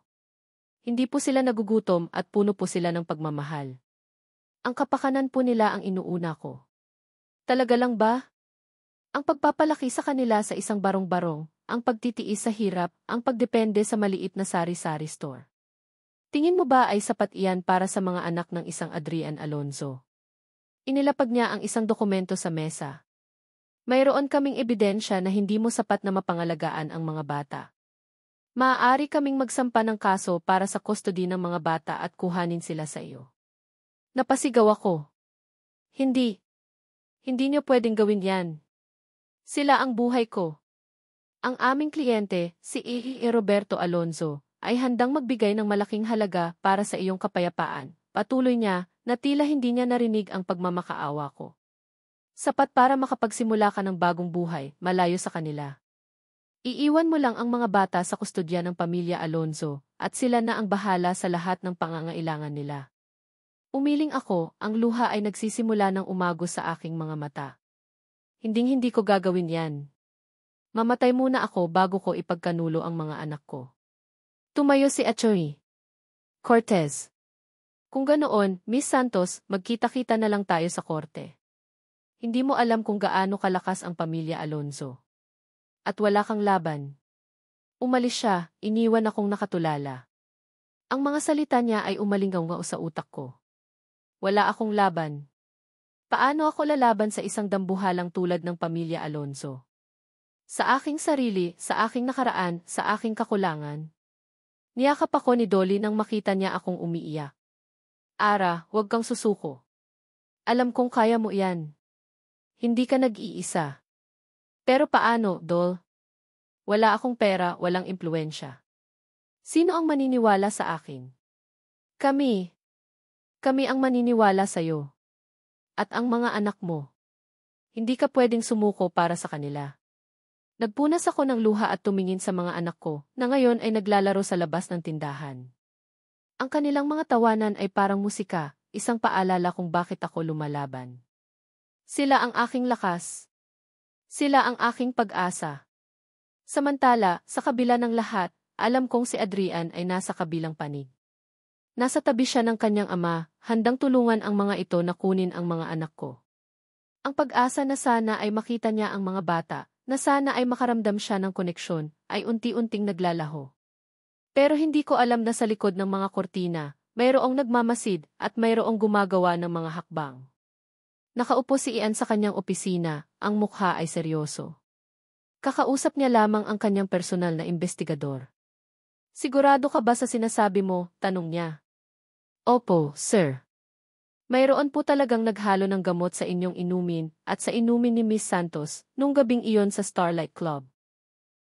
Hindi po sila nagugutom at puno po sila ng pagmamahal. Ang kapakanan po nila ang inuuna ko. Talaga lang ba? Ang pagpapalaki sa kanila sa isang barong-barong, ang pagtitiis sa hirap, ang pagdepende sa maliit na sari-sari store. Tingin mo ba ay sapat iyan para sa mga anak ng isang Adrian Alonzo? Inilapag niya ang isang dokumento sa mesa. Mayroon kaming ebidensya na hindi mo sapat na mapangalagaan ang mga bata. Maaari kaming magsampa ng kaso para sa custody ng mga bata at kuhanin sila sa iyo. Napasigaw ako. Hindi. Hindi niyo pwedeng gawin yan. Sila ang buhay ko. Ang aming kliyente, si E. Roberto Alonzo, ay handang magbigay ng malaking halaga para sa iyong kapayapaan. Patuloy niya, na tila hindi niya narinig ang pagmamakaawa ko. Sapat para makapagsimula ka ng bagong buhay, malayo sa kanila. Iiwan mo lang ang mga bata sa kustodya ng pamilya Alonzo, at sila na ang bahala sa lahat ng pangangailangan nila. Umiling ako, ang luha ay nagsisimula ng umagos sa aking mga mata. Hinding-hindi ko gagawin yan. Mamatay muna ako bago ko ipagkanulo ang mga anak ko. Tumayo si Attorney Cortez. Kung ganoon, Miss Santos, magkita-kita na lang tayo sa korte. Hindi mo alam kung gaano kalakas ang pamilya Alonzo. At wala kang laban. Umalis siya, iniwan akong nakatulala. Ang mga salita niya ay umalingaw sa utak ko. Wala akong laban. Paano ako lalaban sa isang dambuhalang tulad ng pamilya Alonzo? Sa aking sarili, sa aking nakaraan, sa aking kakulangan. Niyakap ako ni Dolly nang makita niya akong umiiyak. Ara, huwag kang susuko. Alam kong kaya mo yan. Hindi ka nag-iisa. Pero paano, Dol? Wala akong pera, walang impluwensya. Sino ang maniniwala sa akin? Kami. Kami ang maniniwala sa'yo. At ang mga anak mo. Hindi ka pwedeng sumuko para sa kanila. Nagpunas ako ng luha at tumingin sa mga anak ko, na ngayon ay naglalaro sa labas ng tindahan. Ang kanilang mga tawanan ay parang musika, isang paalala kung bakit ako lumalaban. Sila ang aking lakas. Sila ang aking pag-asa. Samantala, sa kabila ng lahat, alam kong si Adrian ay nasa kabilang panig. Nasa tabi siya ng kanyang ama, handang tulungan ang mga ito na kunin ang mga anak ko. Ang pag-asa na sana ay makita niya ang mga bata, na sana ay makaramdam siya ng koneksyon, ay unti-unting naglalaho. Pero hindi ko alam na sa likod ng mga kortina, mayroong nagmamasid at mayroong gumagawa ng mga hakbang. Nakaupo si Ian sa kanyang opisina, ang mukha ay seryoso. Kakausap niya lamang ang kanyang personal na investigador. Sigurado ka ba sa sinasabi mo? Tanong niya. Opo, sir. Mayroon po talagang naghalo ng gamot sa inyong inumin at sa inumin ni Miss Santos nung gabing iyon sa Starlight Club.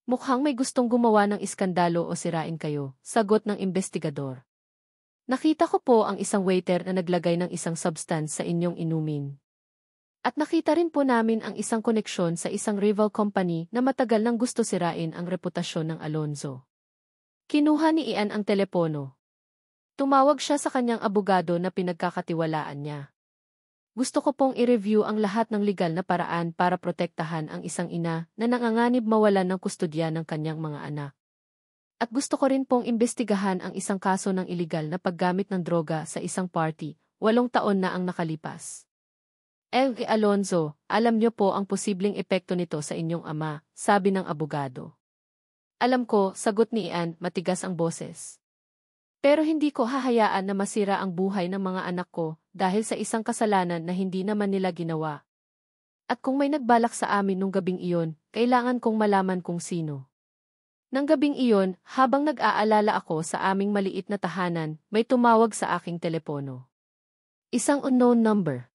Mukhang may gustong gumawa ng iskandalo o sirain kayo, sagot ng investigador. Nakita ko po ang isang waiter na naglagay ng isang substance sa inyong inumin. At nakita rin po namin ang isang koneksyon sa isang rival company na matagal nang gusto sirain ang reputasyon ng Alonzo. Kinuha ni Ian ang telepono. Tumawag siya sa kanyang abogado na pinagkakatiwalaan niya. Gusto ko pong i-review ang lahat ng legal na paraan para protektahan ang isang ina na nanganganib mawalan ng kustodya ng kanyang mga anak. At gusto ko rin pong imbestigahan ang isang kaso ng iligal na paggamit ng droga sa isang party, 8 taon na ang nakalipas. Alonzo, alam niyo po ang posibleng epekto nito sa inyong ama, sabi ng abogado. Alam ko, sagot ni Ian, matigas ang boses. Pero hindi ko hahayaan na masira ang buhay ng mga anak ko dahil sa isang kasalanan na hindi naman nila ginawa. At kung may nagbalak sa amin nung gabing iyon, kailangan kong malaman kung sino. Nang gabing iyon, habang nag-aalala ako sa aming maliit na tahanan, may tumawag sa aking telepono. Isang unknown number.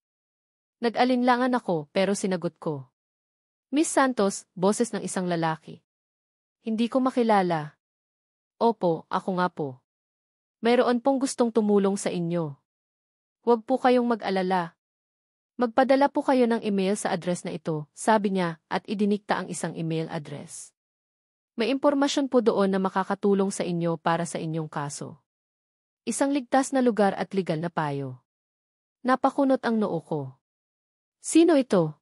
Nag-alinlangan ako pero sinagot ko. Miss Santos, boses ng isang lalaki. Hindi ko makilala. Opo, ako nga po. Mayroon pong gustong tumulong sa inyo. Huwag po kayong mag-alala. Magpadala po kayo ng email sa address na ito, sabi niya at idinikta ang isang email address. May impormasyon po doon na makakatulong sa inyo para sa inyong kaso. Isang ligtas na lugar at legal na payo. Napakunot ang noo ko. Sino ito?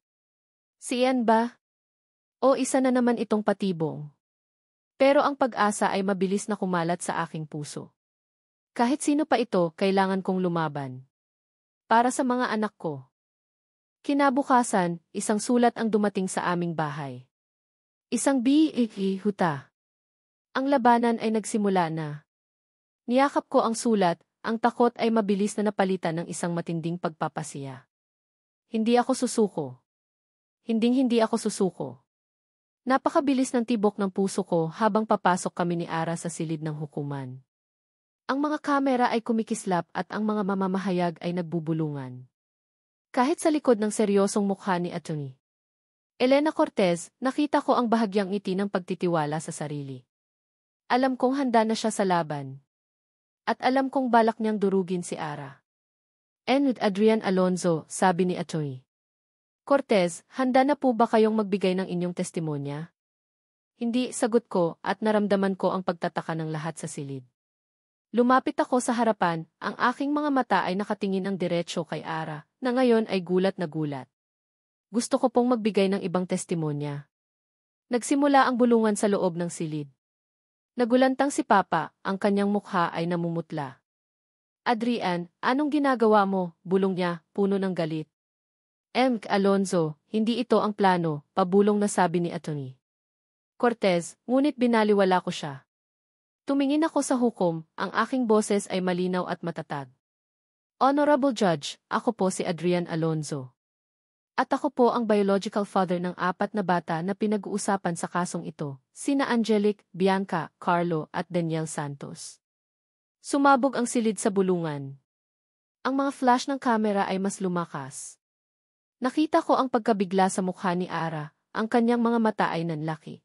Si Ian ba? O isa na naman itong patibong? Pero ang pag-asa ay mabilis na kumalat sa aking puso. Kahit sino pa ito, kailangan kong lumaban. Para sa mga anak ko. Kinabukasan, isang sulat ang dumating sa aming bahay. Isang huta. Ang labanan ay nagsimula na. Niyakap ko ang sulat, ang takot ay mabilis na napalitan ng isang matinding pagpapasiya. Hindi ako susuko. Hinding-hindi ako susuko. Napakabilis ng tibok ng puso ko habang papasok kami ni Ara sa silid ng hukuman. Ang mga kamera ay kumikislap at ang mga mamamahayag ay nagbubulungan. Kahit sa likod ng seryosong mukha ni Atty. Elena Cortez, nakita ko ang bahagyang ngiti ng pagtitiwala sa sarili. Alam kong handa na siya sa laban. At alam kong balak niyang durugin si Ara. And Adrian Alonzo, sabi ni Atty. Cortez, handa na po ba kayong magbigay ng inyong testimonya? Hindi, sagot ko at naramdaman ko ang pagtataka ng lahat sa silid. Lumapit ako sa harapan, ang aking mga mata ay nakatingin ang diretsyo kay Ara, na ngayon ay gulat na gulat. Gusto ko pong magbigay ng ibang testimonya. Nagsimula ang bulungan sa loob ng silid. Nagulantang si Papa, ang kanyang mukha ay namumutla. Adrian, anong ginagawa mo? Bulong niya, puno ng galit. Alonzo, hindi ito ang plano, pabulong na sabi ni Atty. Cortez, ngunit binaliwala ko siya. Tumingin ako sa hukom, ang aking boses ay malinaw at matatag. Honorable Judge, ako po si Adrian Alonzo. At ako po ang biological father ng 4 na bata na pinag-uusapan sa kasong ito, sina Angelic, Bianca, Carlo at Daniel Santos. Sumabog ang silid sa bulungan. Ang mga flash ng kamera ay mas lumakas. Nakita ko ang pagkabigla sa mukha ni Ara, ang kanyang mga mata ay nanlaki.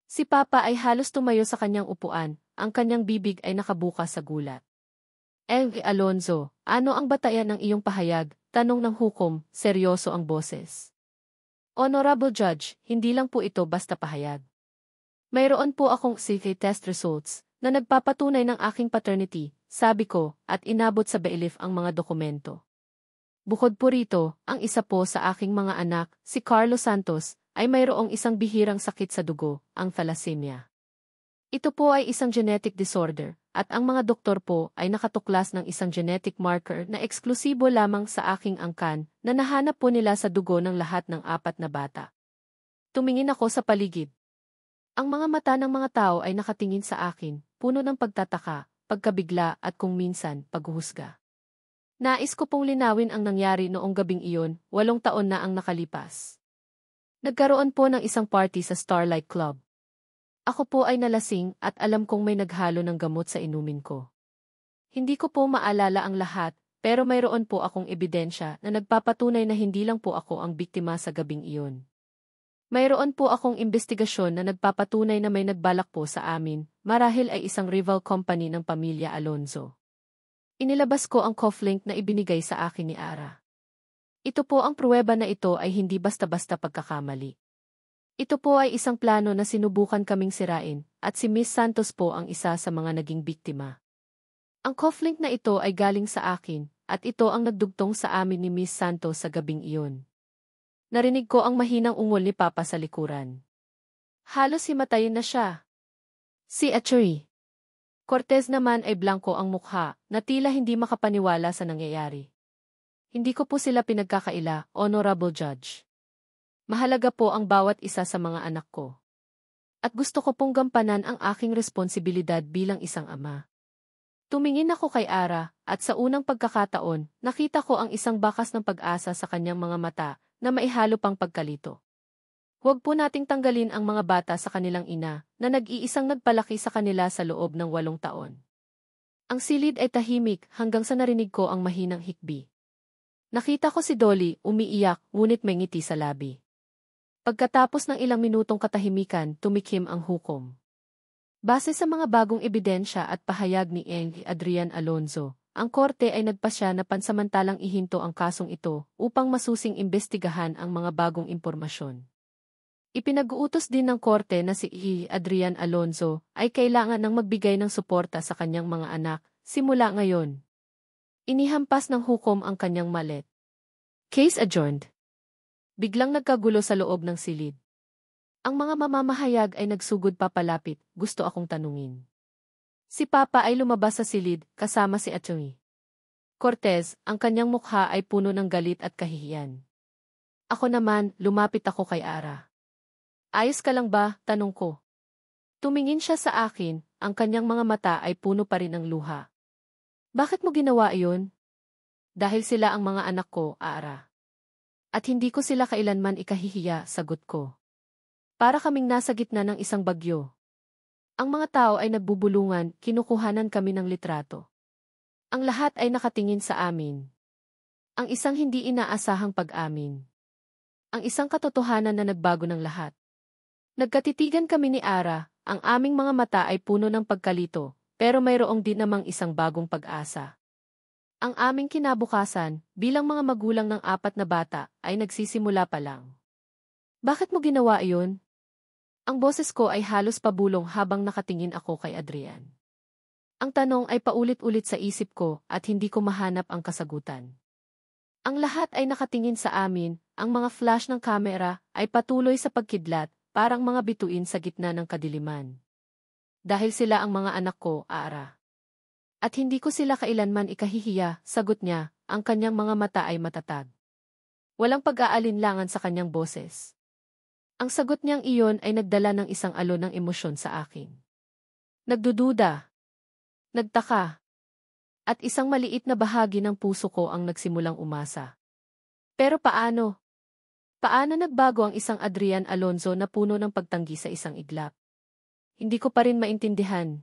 Si Papa ay halos tumayo sa kanyang upuan, ang kanyang bibig ay nakabukas sa gulat. Alonzo, ano ang batayan ng iyong pahayag? Tanong ng hukom, seryoso ang boses. Honorable Judge, hindi lang po ito basta pahayag. Mayroon po akong CK test results na nagpapatunay ng aking paternity, sabi ko, at inabot sa bailiff ang mga dokumento. Bukod po rito, ang isa po sa aking mga anak, si Carlo Santos, ay mayroong isang bihirang sakit sa dugo, ang thalassemia. Ito po ay isang genetic disorder, at ang mga doktor po ay nakatuklas ng isang genetic marker na eksklusibo lamang sa aking angkan na nahanap po nila sa dugo ng lahat ng 4 na bata. Tumingin ako sa paligid. Ang mga mata ng mga tao ay nakatingin sa akin, puno ng pagtataka, pagkabigla at kung minsan, paghuhusga. Nais ko pong linawin ang nangyari noong gabing iyon, 8 taon na ang nakalipas. Nagkaroon po ng isang party sa Starlight Club. Ako po ay nalasing at alam kong may naghalo ng gamot sa inumin ko. Hindi ko po maalala ang lahat, pero mayroon po akong ebidensya na nagpapatunay na hindi lang po ako ang biktima sa gabing iyon. Mayroon po akong investigasyon na nagpapatunay na may nagbalak po sa amin, marahil ay isang rival company ng pamilya Alonzo. Inilabas ko ang cufflink na ibinigay sa akin ni Ara. Ito po ang pruweba na ito ay hindi basta-basta pagkakamali. Ito po ay isang plano na sinubukan kaming sirain, at si Miss Santos po ang isa sa mga naging biktima. Ang cufflink na ito ay galing sa akin, at ito ang nagdugtong sa amin ni Miss Santos sa gabing iyon. Narinig ko ang mahinang ungol ni Papa sa likuran. Halos himatayin na siya. Si Attorney Cortez naman ay blanko ang mukha, na tila hindi makapaniwala sa nangyayari. Hindi ko po sila pinagkakaila, Honorable Judge. Mahalaga po ang bawat isa sa mga anak ko. At gusto ko pong gampanan ang aking responsibilidad bilang isang ama. Tumingin ako kay Ara, at sa unang pagkakataon, nakita ko ang isang bakas ng pag-asa sa kanyang mga mata, na maihalo pang pagkalito. Huwag po nating tanggalin ang mga bata sa kanilang ina, na nag-iisang nagpalaki sa kanila sa loob ng 8 taon. Ang silid ay tahimik hanggang sa narinig ko ang mahinang hikbi. Nakita ko si Dolly, umiiyak, ngunit may ngiti sa labi. Pagkatapos ng ilang minutong katahimikan, tumikim ang hukom. Base sa mga bagong ebidensya at pahayag ni Adrian Alonzo, ang korte ay nagpasya na pansamantalang ihinto ang kasong ito upang masusing imbestigahan ang mga bagong impormasyon. Ipinag-uutos din ng korte na si Adrian Alonzo ay kailangan ng magbigay ng suporta sa kanyang mga anak simula ngayon. Inihampas ng hukom ang kanyang malet. Case adjourned. Biglang nagkagulo sa loob ng silid. Ang mga mamamahayag ay nagsugod papalapit, gusto akong tanungin. Si Papa ay lumabas sa silid, kasama si Atty. Cortez, ang kanyang mukha ay puno ng galit at kahihiyan. Ako naman, lumapit ako kay Ara. Ayos ka lang ba? Tanong ko. Tumingin siya sa akin, ang kanyang mga mata ay puno pa rin ng luha. Bakit mo ginawa iyon? Dahil sila ang mga anak ko, Ara. At hindi ko sila kailanman ikahihiya, sagot ko. Para kaming nasa gitna ng isang bagyo. Ang mga tao ay nagbubulungan, kinukuhanan kami ng litrato. Ang lahat ay nakatingin sa amin. Ang isang hindi inaasahang pag-amin. Ang isang katotohanan na nagbago ng lahat. Nagkatitigan kami ni Ara, ang aming mga mata ay puno ng pagkalito, pero mayroong din namang isang bagong pag-asa. Ang aming kinabukasan, bilang mga magulang ng 4 na bata, ay nagsisimula pa lang. Bakit mo ginawa iyon? Ang boses ko ay halos pabulong habang nakatingin ako kay Adrian. Ang tanong ay paulit-ulit sa isip ko at hindi ko mahanap ang kasagutan. Ang lahat ay nakatingin sa amin, ang mga flash ng kamera ay patuloy sa pagkidlat, parang mga bituin sa gitna ng kadiliman. Dahil sila ang mga anak ko, Ara. At hindi ko sila kailanman ikahihiya, sagot niya, ang kanyang mga mata ay matatag. Walang pag-aalinlangan sa kanyang boses. Ang sagot niyang iyon ay nagdala ng isang alon ng emosyon sa akin. Nagdududa. Nagtaka. At isang maliit na bahagi ng puso ko ang nagsimulang umasa. Pero paano? Paano nagbago ang isang Adrian Alonzo na puno ng pagtanggi sa isang iglap? Hindi ko pa rin maintindihan.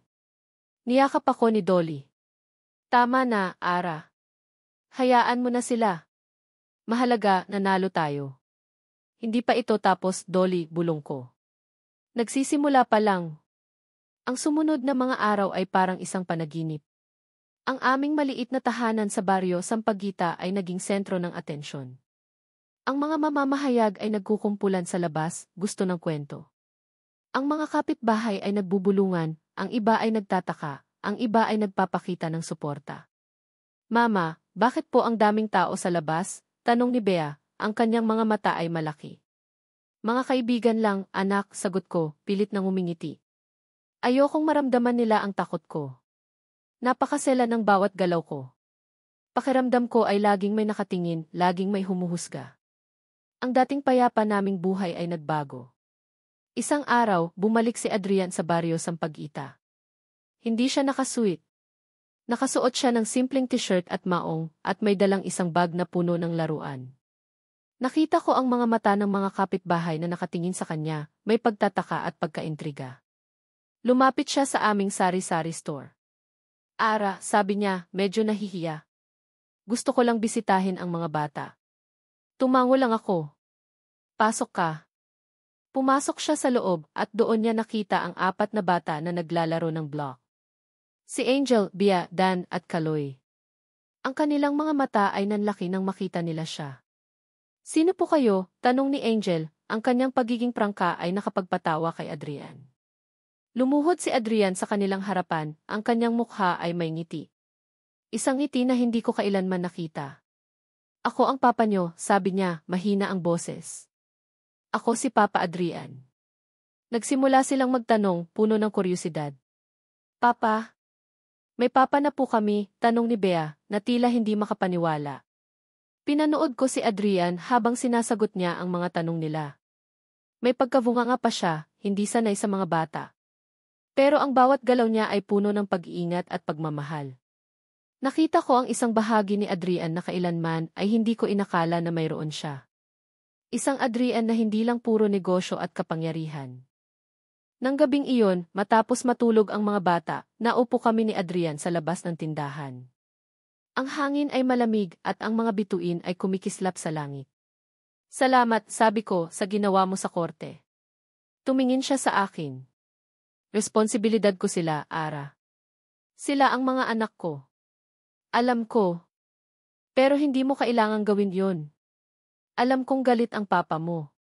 Niyakap ako ni Dolly. Tama na, Ara. Hayaan mo na sila. Mahalaga, nanalo tayo. Hindi pa ito tapos, Dolly, bulong ko. Nagsisimula pa lang. Ang sumunod na mga araw ay parang isang panaginip. Ang aming maliit na tahanan sa baryo Sampaguita ay naging sentro ng atensyon. Ang mga mamamahayag ay nagkukumpulan sa labas, gusto ng kwento. Ang mga kapitbahay ay nagbubulungan, ang iba ay nagtataka, ang iba ay nagpapakita ng suporta. Mama, bakit po ang daming tao sa labas? Tanong ni Bea, ang kanyang mga mata ay malaki. Mga kaibigan lang, anak, sagot ko, pilit nang umingiti. Ayokong maramdaman nila ang takot ko. Napakasela ng bawat galaw ko. Pakiramdam ko ay laging may nakatingin, laging may humuhusga. Ang dating payapa naming buhay ay nagbago. Isang araw, bumalik si Adrian sa baryo Sampaguita. Hindi siya nakasuit. Nakasuot siya ng simpleng t-shirt at maong, at may dalang isang bag na puno ng laruan. Nakita ko ang mga mata ng mga kapitbahay na nakatingin sa kanya, may pagtataka at pagkaintriga. Lumapit siya sa aming sari-sari store. Ara, sabi niya, medyo nahihiya. Gusto ko lang bisitahin ang mga bata. Tumango lang ako. Pasok ka. Pumasok siya sa loob at doon niya nakita ang 4 na bata na naglalaro ng block. Si Angel, Bea, Dan at Kaloy. Ang kanilang mga mata ay nanlaki nang makita nila siya. Sino po kayo? Tanong ni Angel, ang kanyang pagiging prangka ay nakapagpatawa kay Adrian. Lumuhod si Adrian sa kanilang harapan, ang kanyang mukha ay may ngiti. Isang ngiti na hindi ko kailanman nakita. Ako ang papa nyo, sabi niya, mahina ang boses. Ako si Papa Adrian. Nagsimula silang magtanong, puno ng kuryosidad. Papa? May papa na po kami, tanong ni Bea, na tila hindi makapaniwala. Pinanood ko si Adrian habang sinasagot niya ang mga tanong nila. May pagkabunganga pa siya, hindi sanay sa mga bata. Pero ang bawat galaw niya ay puno ng pag-iingat at pagmamahal. Nakita ko ang isang bahagi ni Adrian na kailanman ay hindi ko inakala na mayroon siya. Isang Adrian na hindi lang puro negosyo at kapangyarihan. Nang gabing iyon, matapos matulog ang mga bata, naupo kami ni Adrian sa labas ng tindahan. Ang hangin ay malamig at ang mga bituin ay kumikislap sa langit. Salamat, sabi ko, sa ginawa mo sa korte. Tumingin siya sa akin. Responsibilidad ko sila, Ara. Sila ang mga anak ko. Alam ko. Pero hindi mo kailangang gawin yon. Alam kong galit ang papa mo.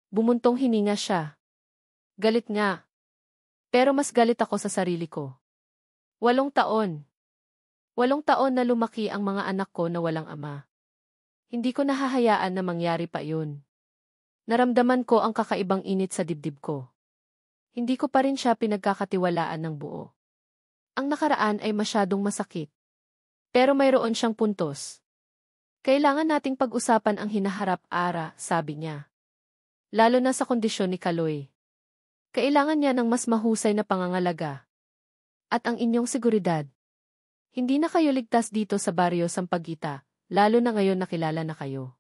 Bumuntong hininga siya. Galit nga. Pero mas galit ako sa sarili ko. 8 taon. 8 taon na lumaki ang mga anak ko na walang ama. Hindi ko nahahayaan na mangyari pa yun. Naramdaman ko ang kakaibang init sa dibdib ko. Hindi ko pa rin siya pinagkakatiwalaan ng buo. Ang nakaraan ay masyadong masakit. Pero mayroon siyang puntos. Kailangan nating pag-usapan ang hinaharap, Ara, sabi niya. Lalo na sa kondisyon ni Kaloy. Kailangan niya ng mas mahusay na pangangalaga. At ang inyong seguridad. Hindi na kayo ligtas dito sa baryo Sampaguita, lalo na ngayon nakilala na kayo.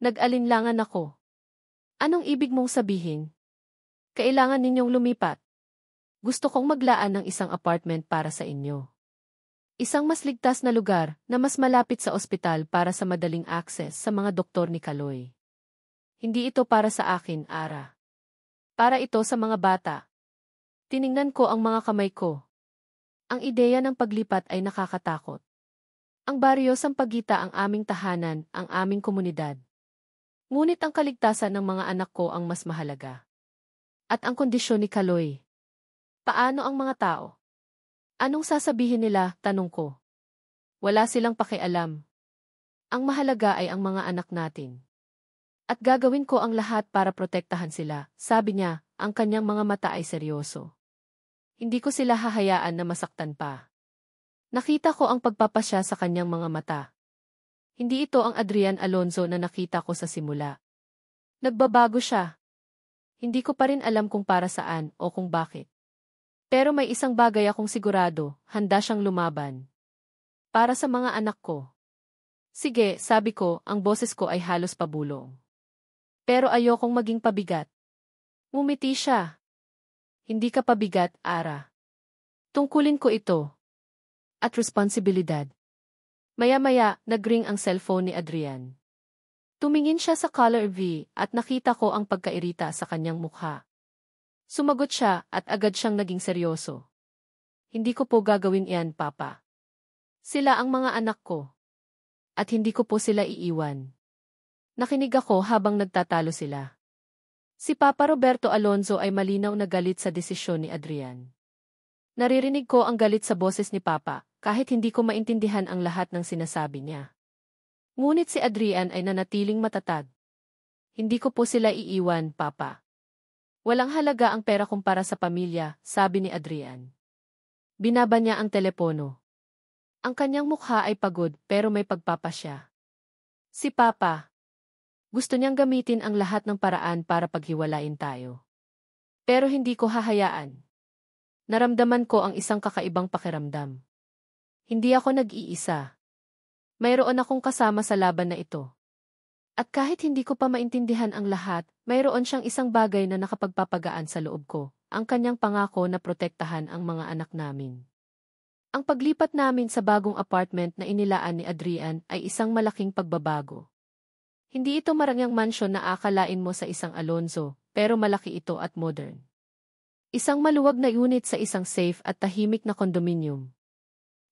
Nag-alinlangan ako. Anong ibig mong sabihin? Kailangan ninyong lumipat. Gusto kong maglaan ng isang apartment para sa inyo. Isang mas ligtas na lugar na mas malapit sa ospital para sa madaling access sa mga doktor ni Kaloy. Hindi ito para sa akin, Ara. Para ito sa mga bata. Tiningnan ko ang mga kamay ko. Ang ideya ng paglipat ay nakakatakot. Ang baryo Sampaguita ang aming tahanan, ang aming komunidad. Ngunit ang kaligtasan ng mga anak ko ang mas mahalaga. At ang kondisyon ni Kaloy. Paano ang mga tao? Anong sasabihin nila, tanong ko. Wala silang pakialam. Ang mahalaga ay ang mga anak natin. At gagawin ko ang lahat para protektahan sila, sabi niya, ang kanyang mga mata ay seryoso. Hindi ko sila hahayaan na masaktan pa. Nakita ko ang pagpapasya sa kanyang mga mata. Hindi ito ang Adrian Alonzo na nakita ko sa simula. Nagbabago siya. Hindi ko pa rin alam kung para saan o kung bakit. Pero may isang bagay akong sigurado, handa siyang lumaban. Para sa mga anak ko. Sige, sabi ko, ang boses ko ay halos pabulong. Pero ayokong maging pabigat. Ngumiti siya. Hindi ka pabigat, Ara. Tungkulin ko ito. At responsibilidad. Maya-maya, nag-ring ang cellphone ni Adrian. Tumingin siya sa caller V at nakita ko ang pagkairita sa kanyang mukha. Sumagot siya at agad siyang naging seryoso. Hindi ko po gagawin iyan, Papa. Sila ang mga anak ko. At hindi ko po sila iiwan. Nakinig ako habang nagtatalo sila. Si Papa Roberto Alonzo ay malinaw na galit sa desisyon ni Adrian. Naririnig ko ang galit sa boses ni Papa, kahit hindi ko maintindihan ang lahat ng sinasabi niya. Ngunit si Adrian ay nanatiling matatag. Hindi ko po sila iiwan, Papa. Walang halaga ang pera kumpara sa pamilya, sabi ni Adrian. Binaba niya ang telepono. Ang kanyang mukha ay pagod pero may pagpapasya. Si Papa. Gusto niyang gamitin ang lahat ng paraan para paghiwalain tayo. Pero hindi ko hahayaan. Naramdaman ko ang isang kakaibang pakiramdam. Hindi ako nag-iisa. Mayroon akong kasama sa laban na ito. At kahit hindi ko pa maintindihan ang lahat, mayroon siyang isang bagay na nakapagpapagaan sa loob ko, ang kanyang pangako na protektahan ang mga anak namin. Ang paglipat namin sa bagong apartment na inilaan ni Adrian ay isang malaking pagbabago. Hindi ito marangyang mansyon na akalain mo sa isang Alonzo, pero malaki ito at modern. Isang maluwag na unit sa isang safe at tahimik na kondominium.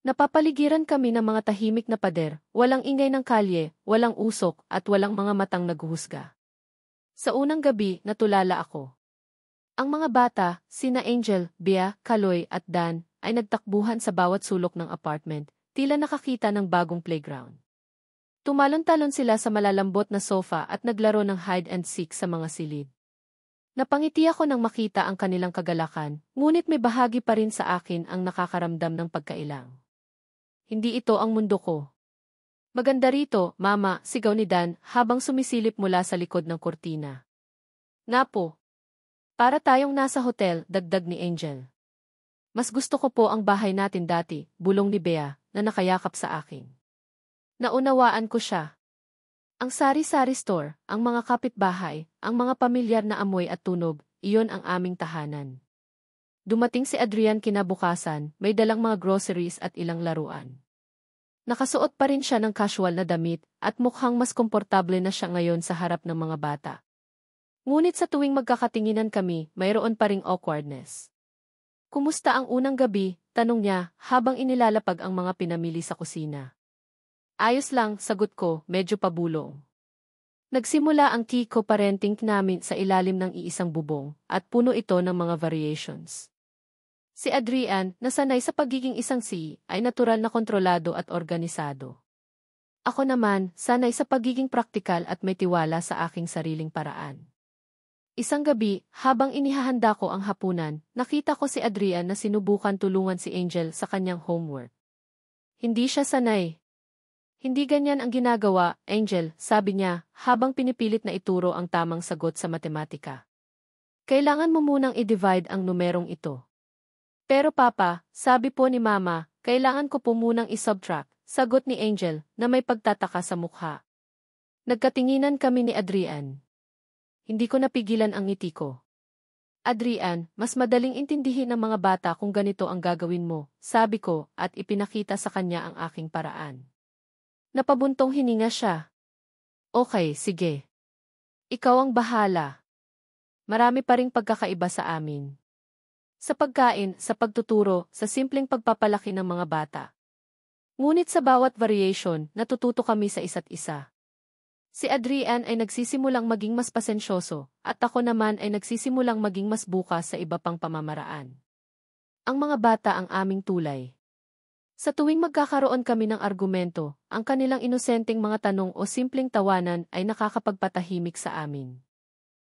Napapaligiran kami ng mga tahimik na pader, walang ingay ng kalye, walang usok, at walang mga matang naghuhusga. Sa unang gabi, natulala ako. Ang mga bata, sina Angel, Bea, Kaloy at Dan, ay nagtakbuhan sa bawat sulok ng apartment, tila nakakita ng bagong playground. Tumalon-talon sila sa malalambot na sofa at naglaro ng hide and seek sa mga silid. Napangiti ako nang makita ang kanilang kagalakan, ngunit may bahagi pa rin sa akin ang nakakaramdam ng pagkailang. Hindi ito ang mundo ko. Maganda rito, Mama, sigaw ni Dan habang sumisilip mula sa likod ng kurtina. Napo. Para tayong nasa hotel, dagdag ni Angel. Mas gusto ko po ang bahay natin dati, bulong ni Bea, na nakayakap sa akin. Naunawaan ko siya. Ang sari-sari store, ang mga kapitbahay, ang mga pamilyar na amoy at tunog, iyon ang aming tahanan. Dumating si Adrian kinabukasan, may dalang mga groceries at ilang laruan. Nakasuot pa rin siya ng casual na damit at mukhang mas komportable na siya ngayon sa harap ng mga bata. Ngunit sa tuwing magkakatinginan kami, mayroon pa ring awkwardness. Kumusta ang unang gabi? Tanong niya habang inilalapag ang mga pinamili sa kusina. Ayos lang, sagot ko, medyo pabulong. Nagsimula ang Kiko parenting namin sa ilalim ng iisang bubong at puno ito ng mga variations. Si Adrian, na sanay sa pagiging isang ay natural na kontrolado at organisado. Ako naman, sanay sa pagiging praktikal at may tiwala sa aking sariling paraan. Isang gabi, habang inihahanda ko ang hapunan, nakita ko si Adrian na sinubukan tulungan si Angel sa kanyang homework. Hindi siya sanay. Hindi ganyan ang ginagawa, Angel, sabi niya, habang pinipilit na ituro ang tamang sagot sa matematika. Kailangan mo munang i-divide ang numerong ito. Pero Papa, sabi po ni Mama, kailangan ko po munang i-subtract, sagot ni Angel, na may pagtataka sa mukha. Nagkatinginan kami ni Adrian. Hindi ko napigilan ang ngiti ko. Adrian, mas madaling intindihin ng mga bata kung ganito ang gagawin mo, sabi ko, at ipinakita sa kanya ang aking paraan. Napabuntong hininga siya. Okay, sige. Ikaw ang bahala. Marami pa ring pagkakaiba sa amin. Sa pagkain, sa pagtuturo, sa simpleng pagpapalaki ng mga bata. Ngunit sa bawat variation, natututo kami sa isa't isa. Si Adrian ay nagsisimulang maging mas pasensyoso, at ako naman ay nagsisimulang maging mas bukas sa iba pang pamamaraan. Ang mga bata ang aming tulay. Sa tuwing magkakaroon kami ng argumento, ang kanilang inosenteng mga tanong o simpleng tawanan ay nakakapagpatahimik sa amin.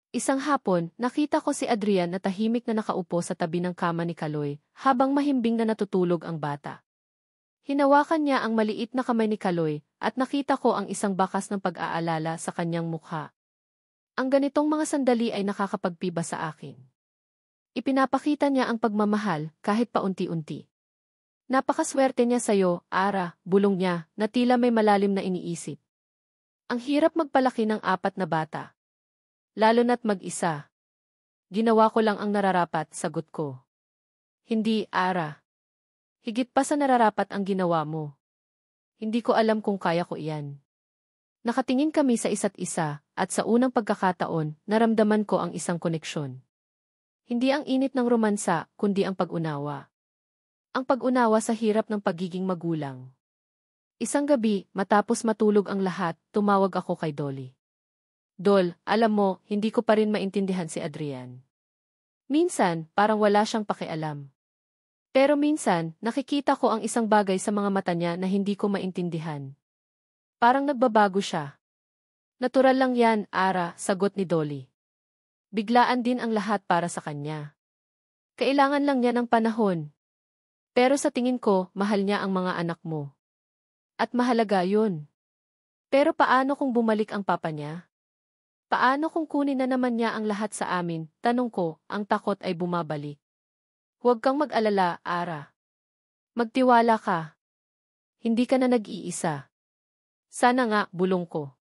Isang hapon, nakita ko si Adrian na tahimik na nakaupo sa tabi ng kama ni Kaloy, habang mahimbing na natutulog ang bata. Hinawakan niya ang maliit na kamay ni Kaloy, at nakita ko ang isang bakas ng pag-aalala sa kanyang mukha. Ang ganitong mga sandali ay nakakapagpiba sa akin. Ipinapakita niya ang pagmamahal, kahit paunti-unti. Napakaswerte niya sa'yo, Ara, bulong niya, na tila may malalim na iniisip. Ang hirap magpalaki ng 4 na bata. Lalo na't mag-isa. Ginawa ko lang ang nararapat, sagot ko. Hindi, Ara. Higit pa sa nararapat ang ginawa mo. Hindi ko alam kung kaya ko iyan. Nakatingin kami sa isa't isa, at sa unang pagkakataon, naramdaman ko ang isang koneksyon. Hindi ang init ng romansa, kundi ang pag-unawa. Ang pag-unawa sa hirap ng pagiging magulang. Isang gabi, matapos matulog ang lahat, tumawag ako kay Dolly. Dol, alam mo, hindi ko pa rin maintindihan si Adrian. Minsan, parang wala siyang pakialam. Pero minsan, nakikita ko ang isang bagay sa mga mata niya na hindi ko maintindihan. Parang nagbabago siya. Natural lang yan, Ara, sagot ni Dolly. Biglaan din ang lahat para sa kanya. Kailangan lang niya ng panahon. Pero sa tingin ko, mahal niya ang mga anak mo. At mahalaga yun. Pero paano kung bumalik ang papa niya? Paano kung kunin na naman niya ang lahat sa amin? Tanong ko, ang takot ay bumabalik. Huwag kang mag-alala, Ara. Magtiwala ka. Hindi ka na nag-iisa. Sana nga, bulong ko.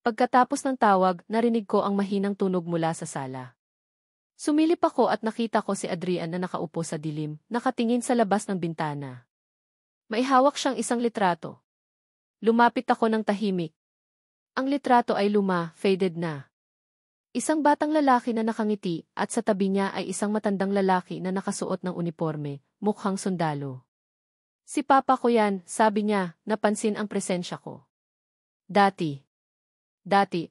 Pagkatapos ng tawag, narinig ko ang mahinang tunog mula sa sala. Sumilip ako at nakita ko si Adrian na nakaupo sa dilim, nakatingin sa labas ng bintana. May hawak siyang isang litrato. Lumapit ako ng tahimik. Ang litrato ay luma, faded na. Isang batang lalaki na nakangiti at sa tabi niya ay isang matandang lalaki na nakasuot ng uniforme, mukhang sundalo. Si Papa ko yan, sabi niya, napansin ang presensya ko. Dati,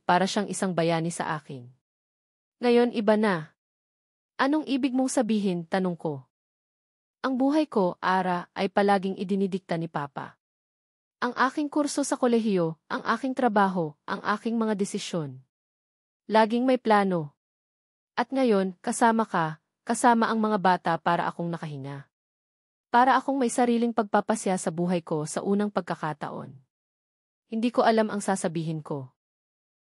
para siyang isang bayani sa akin. Ngayon iba na. Anong ibig mong sabihin, tanong ko. Ang buhay ko, Ara, ay palaging idinidikta ni Papa. Ang aking kurso sa kolehiyo, ang aking trabaho, ang aking mga desisyon. Laging may plano. At ngayon, kasama ka, kasama ang mga bata para akong nakahinga. Para akong may sariling pagpapasya sa buhay ko sa unang pagkakataon. Hindi ko alam ang sasabihin ko.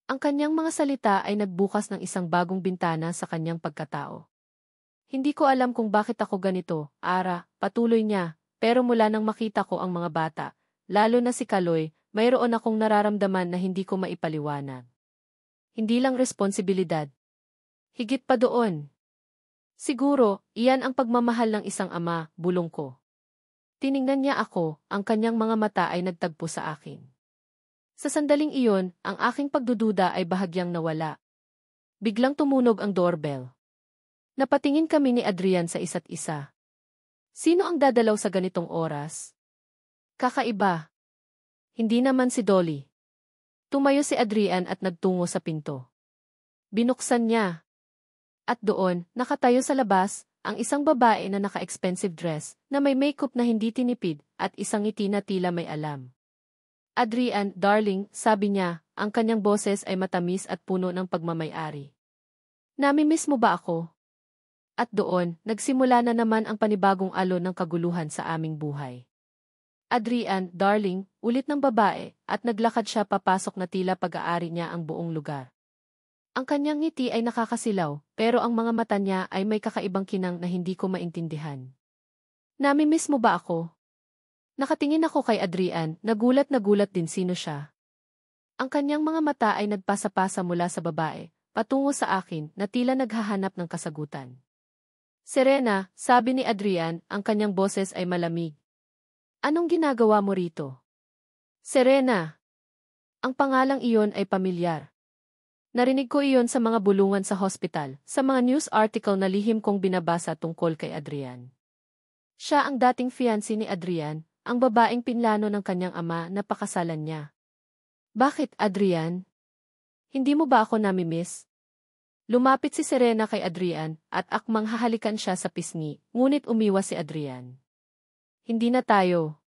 Ang kanyang mga salita ay nagbukas ng isang bagong bintana sa kanyang pagkatao. Hindi ko alam kung bakit ako ganito, Ara, patuloy niya, pero mula nang makita ko ang mga bata, lalo na si Kaloy, mayroon akong nararamdaman na hindi ko maipaliwanag. Hindi lang responsibilidad. Higit pa doon. Siguro, iyan ang pagmamahal ng isang ama, bulong ko. Tiningnan niya ako, ang kanyang mga mata ay nagtagpo sa akin. Sa sandaling iyon, ang aking pagdududa ay bahagyang nawala. Biglang tumunog ang doorbell. Napatingin kami ni Adrian sa isa't isa. Sino ang dadalaw sa ganitong oras? Kakaiba. Hindi naman si Dolly. Tumayo si Adrian at nagtungo sa pinto. Binuksan niya. At doon, nakatayo sa labas, ang isang babae na naka-expensive dress, na may makeup na hindi tinipid, at isang ngiti na tila may alam. Adrian, darling, sabi niya, ang kanyang boses ay matamis at puno ng pagmamay-ari. Namimiss mo ba ako? At doon, nagsimula na naman ang panibagong alon ng kaguluhan sa aming buhay. Adrian, darling, ulit ng babae, at naglakad siya papasok na tila pag-aari niya ang buong lugar. Ang kanyang ngiti ay nakakasilaw, pero ang mga mata niya ay may kakaibang kinang na hindi ko maintindihan. Namimiss mo ba ako? Nakatingin ako kay Adrian, nagulat din sino siya. Ang kanyang mga mata ay nagpasa-pasa mula sa babae, patungo sa akin na tila naghahanap ng kasagutan. Serena, sabi ni Adrian, ang kanyang boses ay malamig. Anong ginagawa mo rito? Serena. Ang pangalang iyon ay pamilyar. Narinig ko iyon sa mga bulungan sa hospital, sa mga news article na lihim kong binabasa tungkol kay Adrian. Siya ang dating fiancé ni Adrian, ang babaeng pinlano ng kanyang ama na pakasalan niya. Bakit, Adrian? Hindi mo ba ako namimiss? Lumapit si Serena kay Adrian at akmang hahalikan siya sa pisngi, ngunit umiwas si Adrian. Hindi na tayo.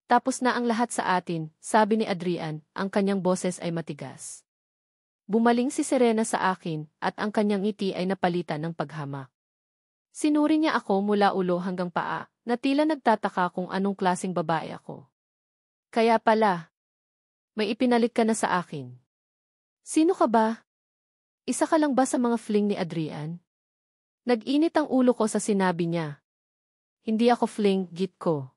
Tapos na ang lahat sa atin, sabi ni Adrian, ang kanyang boses ay matigas. Bumaling si Serena sa akin at ang kanyang ngiti ay napalitan ng paghamak. Sinuri niya ako mula ulo hanggang paa, na tila nagtataka kung anong klaseng babae ako. Kaya pala, may ipinalit ka na sa akin. Sino ka ba? Isa ka lang ba sa mga fling ni Adrian? Nag-init ang ulo ko sa sinabi niya. Hindi ako fling, git ko.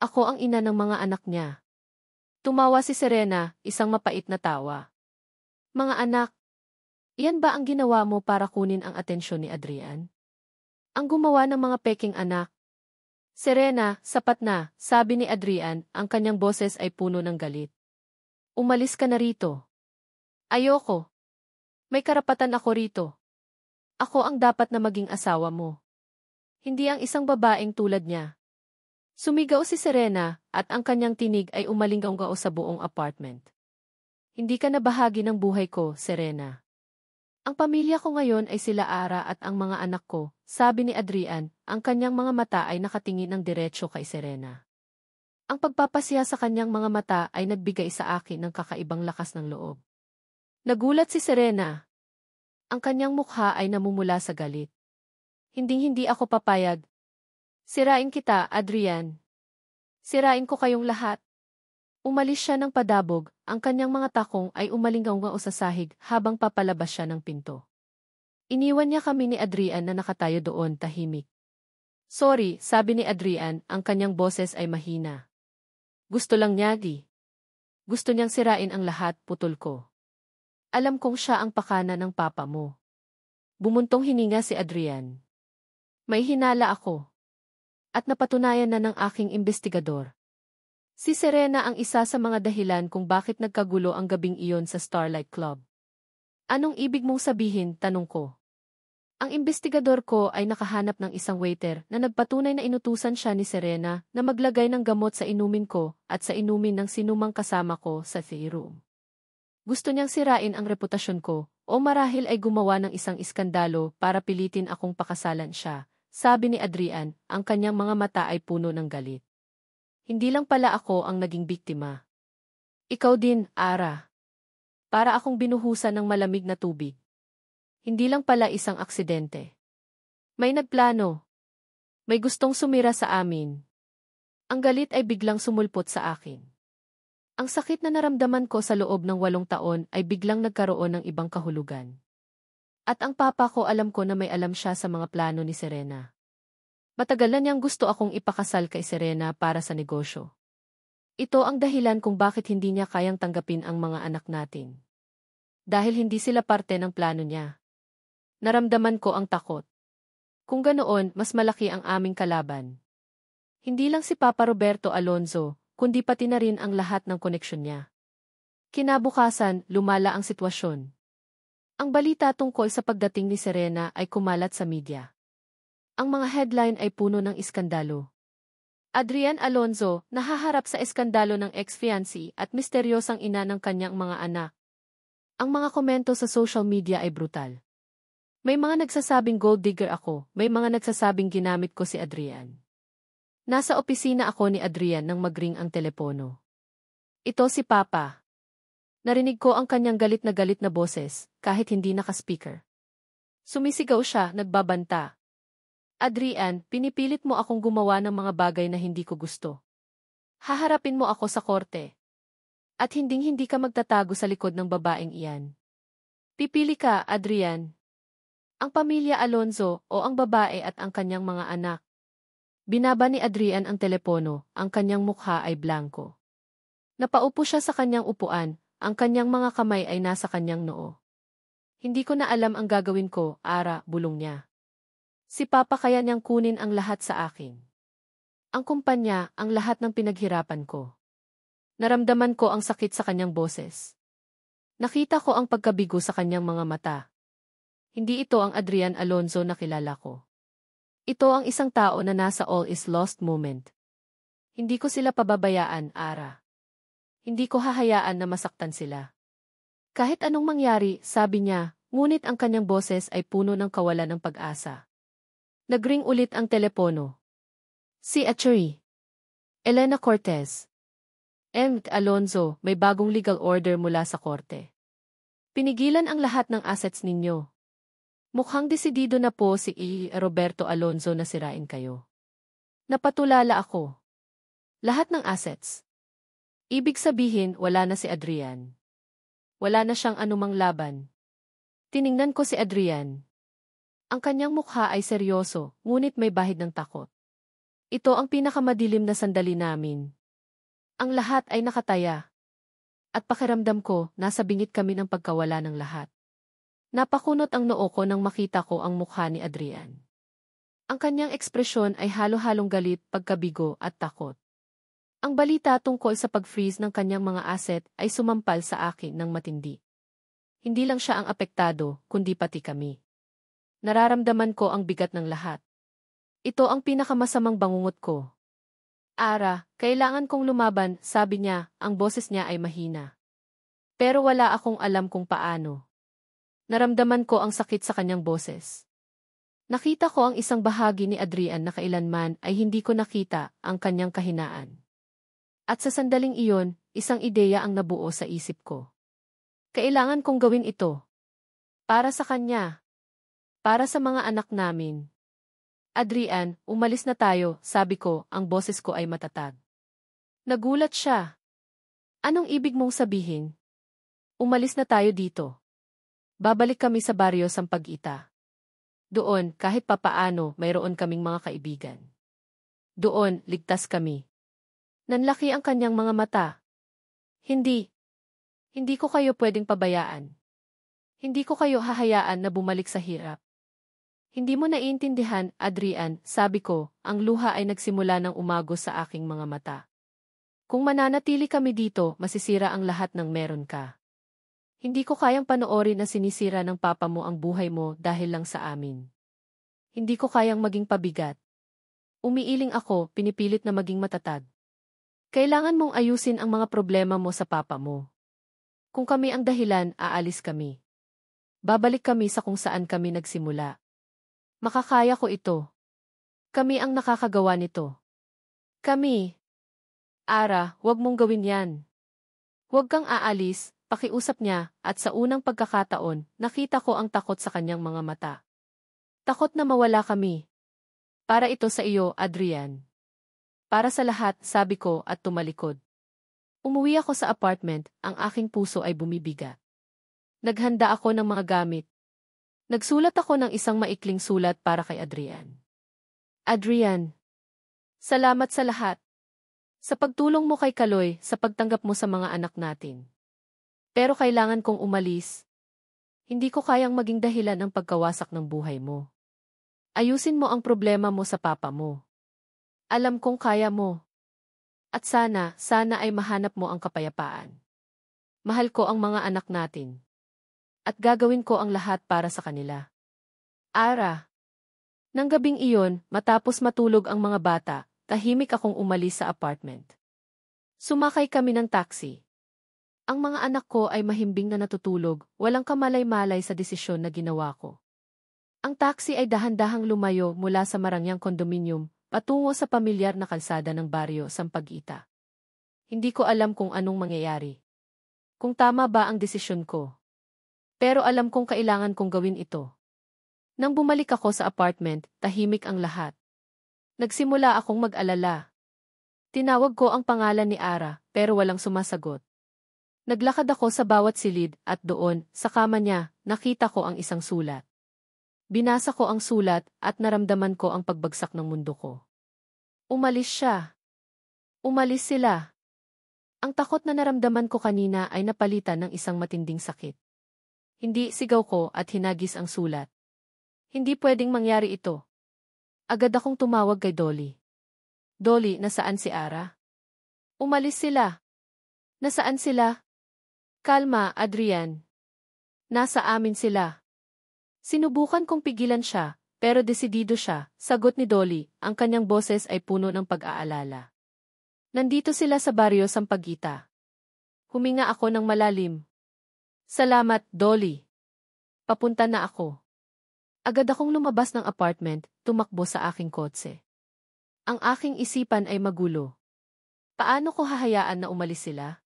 Ako ang ina ng mga anak niya. Tumawa si Serena, isang mapait na tawa. Mga anak, iyan ba ang ginawa mo para kunin ang atensyon ni Adrian? Ang gumawa ng mga peking anak. Serena, sapat na, sabi ni Adrian, ang kanyang boses ay puno ng galit. Umalis ka na rito. Ayoko. May karapatan ako rito. Ako ang dapat na maging asawa mo. Hindi ang isang babaeng tulad niya. Sumigaw si Serena at ang kanyang tinig ay umalinggaw sa buong apartment. Hindi ka na bahagi ng buhay ko, Serena. Ang pamilya ko ngayon ay sila Ara at ang mga anak ko, sabi ni Adrian, ang kanyang mga mata ay nakatingin ng diretso kay Serena. Ang pagpapasiya sa kanyang mga mata ay nagbigay sa akin ng kakaibang lakas ng loob. Nagulat si Serena. Ang kanyang mukha ay namumula sa galit. Hinding-hindi ako papayag. Sirain kita, Adrian. Sirain ko kayong lahat. Umalis siya ng padabog, ang kanyang mga takong ay umalingaw sa sahig habang papalabas siya ng pinto. Iniwan niya kami ni Adrian na nakatayo doon tahimik. Sorry, sabi ni Adrian, ang kanyang boses ay mahina. Gusto lang niya, di. Gusto niyang sirain ang lahat, putol ko. Alam kong siya ang pakana ng papa mo. Bumuntong hininga si Adrian. May hinala ako. At napatunayan na ng aking investigador. Si Serena ang isa sa mga dahilan kung bakit nagkagulo ang gabing iyon sa Starlight Club. Anong ibig mong sabihin, tanong ko. Ang investigador ko ay nakahanap ng isang waiter na nagpatunay na inutusan siya ni Serena na maglagay ng gamot sa inumin ko at sa inumin ng sinumang kasama ko sa tea room. Gusto niyang sirain ang reputasyon ko o marahil ay gumawa ng isang iskandalo para pilitin akong pakasalan siya, sabi ni Adrian, ang kanyang mga mata ay puno ng galit. Hindi lang pala ako ang naging biktima. Ikaw din, Ara. Para akong binuhusan ng malamig na tubig. Hindi lang pala isang aksidente. May nagplano. May gustong sumira sa amin. Ang galit ay biglang sumulpot sa akin. Ang sakit na naramdaman ko sa loob ng 8 taon ay biglang nagkaroon ng ibang kahulugan. At ang papa ko alam ko na may alam siya sa mga plano ni Serena. Matagal na niyang gusto akong ipakasal kay Serena para sa negosyo. Ito ang dahilan kung bakit hindi niya kayang tanggapin ang mga anak natin. Dahil hindi sila parte ng plano niya. Naramdaman ko ang takot. Kung ganoon, mas malaki ang aming kalaban. Hindi lang si Papa Roberto Alonzo, kundi pati na rin ang lahat ng koneksyon niya. Kinabukasan, lumala ang sitwasyon. Ang balita tungkol sa pagdating ni Serena ay kumalat sa media. Ang mga headline ay puno ng iskandalo. Adrian Alonzo, nahaharap sa eskandalo ng ex-fiancé at misteryosang ina ng kanyang mga anak. Ang mga komento sa social media ay brutal. May mga nagsasabing gold digger ako, may mga nagsasabing ginamit ko si Adrian. Nasa opisina ako ni Adrian nang magring ang telepono. Ito si Papa. Narinig ko ang kanyang galit na boses, kahit hindi naka-speaker. Sumisigaw siya, nagbabanta. Adrian, pinipilit mo akong gumawa ng mga bagay na hindi ko gusto. Haharapin mo ako sa korte. At hinding-hindi ka magtatago sa likod ng babaeng iyan. Pipili ka, Adrian. Ang pamilya Alonzo o ang babae at ang kanyang mga anak. Binaba ni Adrian ang telepono, ang kanyang mukha ay blanko. Napaupo siya sa kanyang upuan, ang kanyang mga kamay ay nasa kanyang noo. Hindi ko na alam ang gagawin ko, Ara, bulong niya. Si Papa kaya niyang kunin ang lahat sa akin. Ang kumpanya, ang lahat ng pinaghirapan ko. Naramdaman ko ang sakit sa kanyang boses. Nakita ko ang pagkabigo sa kanyang mga mata. Hindi ito ang Adrian Alonzo na kilala ko. Ito ang isang tao na nasa all is lost moment. Hindi ko sila pababayaan, Ara. Hindi ko hahayaan na masaktan sila. Kahit anong mangyari, sabi niya, ngunit ang kanyang boses ay puno ng kawalan ng pag-asa. Nagring ulit ang telepono. Si Attorney Elena Cortez. M. Alonzo, may bagong legal order mula sa korte. Pinigilan ang lahat ng assets ninyo. Mukhang desidido na po si Roberto Alonzo na sirain kayo. Napatulala ako. Lahat ng assets. Ibig sabihin, wala na si Adrian. Wala na siyang anumang laban. Tiningnan ko si Adrian. Ang kanyang mukha ay seryoso, ngunit may bahid ng takot. Ito ang pinakamadilim na sandali namin. Ang lahat ay nakataya. At pakiramdam ko, nasa bingit kami ng pagkawala ng lahat. Napakunot ang noo ko nang makita ko ang mukha ni Adrian. Ang kanyang ekspresyon ay halo-halong galit, pagkabigo at takot. Ang balita tungkol sa pag-freeze ng kanyang mga asset ay sumampal sa akin ng matindi. Hindi lang siya ang apektado, kundi pati kami. Nararamdaman ko ang bigat ng lahat. Ito ang pinakamasamang bangungot ko. Ara, kailangan kong lumaban, sabi niya, ang boses niya ay mahina. Pero wala akong alam kung paano. Naramdaman ko ang sakit sa kanyang boses. Nakita ko ang isang bahagi ni Adrian na kailanman ay hindi ko nakita, ang kanyang kahinaan. At sa sandaling iyon, isang ideya ang nabuo sa isip ko. Kailangan kong gawin ito. Para sa kanya. Para sa mga anak namin. Adrian, umalis na tayo, sabi ko, ang boses ko ay matatag. Nagulat siya. Anong ibig mong sabihin? Umalis na tayo dito. Babalik kami sa baryo Sampaguita. Doon, kahit papaano, mayroon kaming mga kaibigan. Doon, ligtas kami. Nanlaki ang kanyang mga mata. Hindi. Hindi ko kayo pwedeng pabayaan. Hindi ko kayo hahayaan na bumalik sa hirap. Hindi mo naiintindihan, Adrian, sabi ko, ang luha ay nagsimula ng umagos sa aking mga mata. Kung mananatili kami dito, masisira ang lahat ng meron ka. Hindi ko kayang panoorin na sinisira ng papa mo ang buhay mo dahil lang sa amin. Hindi ko kayang maging pabigat. Umiiling ako, pinipilit na maging matatag. Kailangan mong ayusin ang mga problema mo sa papa mo. Kung kami ang dahilan, aalis kami. Babalik kami sa kung saan kami nagsimula. Makakaya ko ito. Kami ang nakakagawa nito. Kami. Ara, huwag mong gawin yan. Huwag kang aalis, pakiusap niya, at sa unang pagkakataon, nakita ko ang takot sa kanyang mga mata. Takot na mawala kami. Para ito sa iyo, Adrian. Para sa lahat, sabi ko at tumalikod. Umuwi ako sa apartment, ang aking puso ay bumibigat. Naghanda ako ng mga gamit. Nagsulat ako ng isang maikling sulat para kay Adrian. Adrian, salamat sa lahat. Sa pagtulong mo kay Kaloy, sa pagtanggap mo sa mga anak natin. Pero kailangan kong umalis. Hindi ko kayang maging dahilan ng pagkawasak ng buhay mo. Ayusin mo ang problema mo sa papa mo. Alam kong kaya mo. At sana ay mahanap mo ang kapayapaan. Mahal ko ang mga anak natin. At gagawin ko ang lahat para sa kanila. Ara. Nang gabing iyon, matapos matulog ang mga bata, tahimik akong umalis sa apartment. Sumakay kami ng taxi. Ang mga anak ko ay mahimbing na natutulog, walang kamalay-malay sa desisyon na ginawa ko. Ang taxi ay dahan-dahang lumayo mula sa Marangyang Condominium, patungo sa pamilyar na kalsada ng baryo Sampaguita. Hindi ko alam kung anong mangyayari. Kung tama ba ang desisyon ko. Pero alam kong kailangan kong gawin ito. Nang bumalik ako sa apartment, tahimik ang lahat. Nagsimula akong mag-alala. Tinawag ko ang pangalan ni Ara, pero walang sumasagot. Naglakad ako sa bawat silid at doon, sa kama niya, nakita ko ang isang sulat. Binasa ko ang sulat at naramdaman ko ang pagbagsak ng mundo ko. Umalis siya. Umalis sila. Ang takot na naramdaman ko kanina ay napalitan ng isang matinding sakit. Hindi, sigaw ko at hinagis ang sulat. Hindi pwedeng mangyari ito. Agad akong tumawag kay Dolly. Dolly, nasaan si Ara? Umalis sila. Nasaan sila? Kalma, Adrian. Nasa amin sila. Sinubukan kong pigilan siya, pero desidido siya, sagot ni Dolly, ang kanyang boses ay puno ng pag-aalala. Nandito sila sa baryo Sampaguita. Huminga ako ng malalim. Salamat, Dolly. Papunta na ako. Agad akong lumabas ng apartment, tumakbo sa aking kotse. Ang aking isipan ay magulo. Paano ko hahayaan na umalis sila?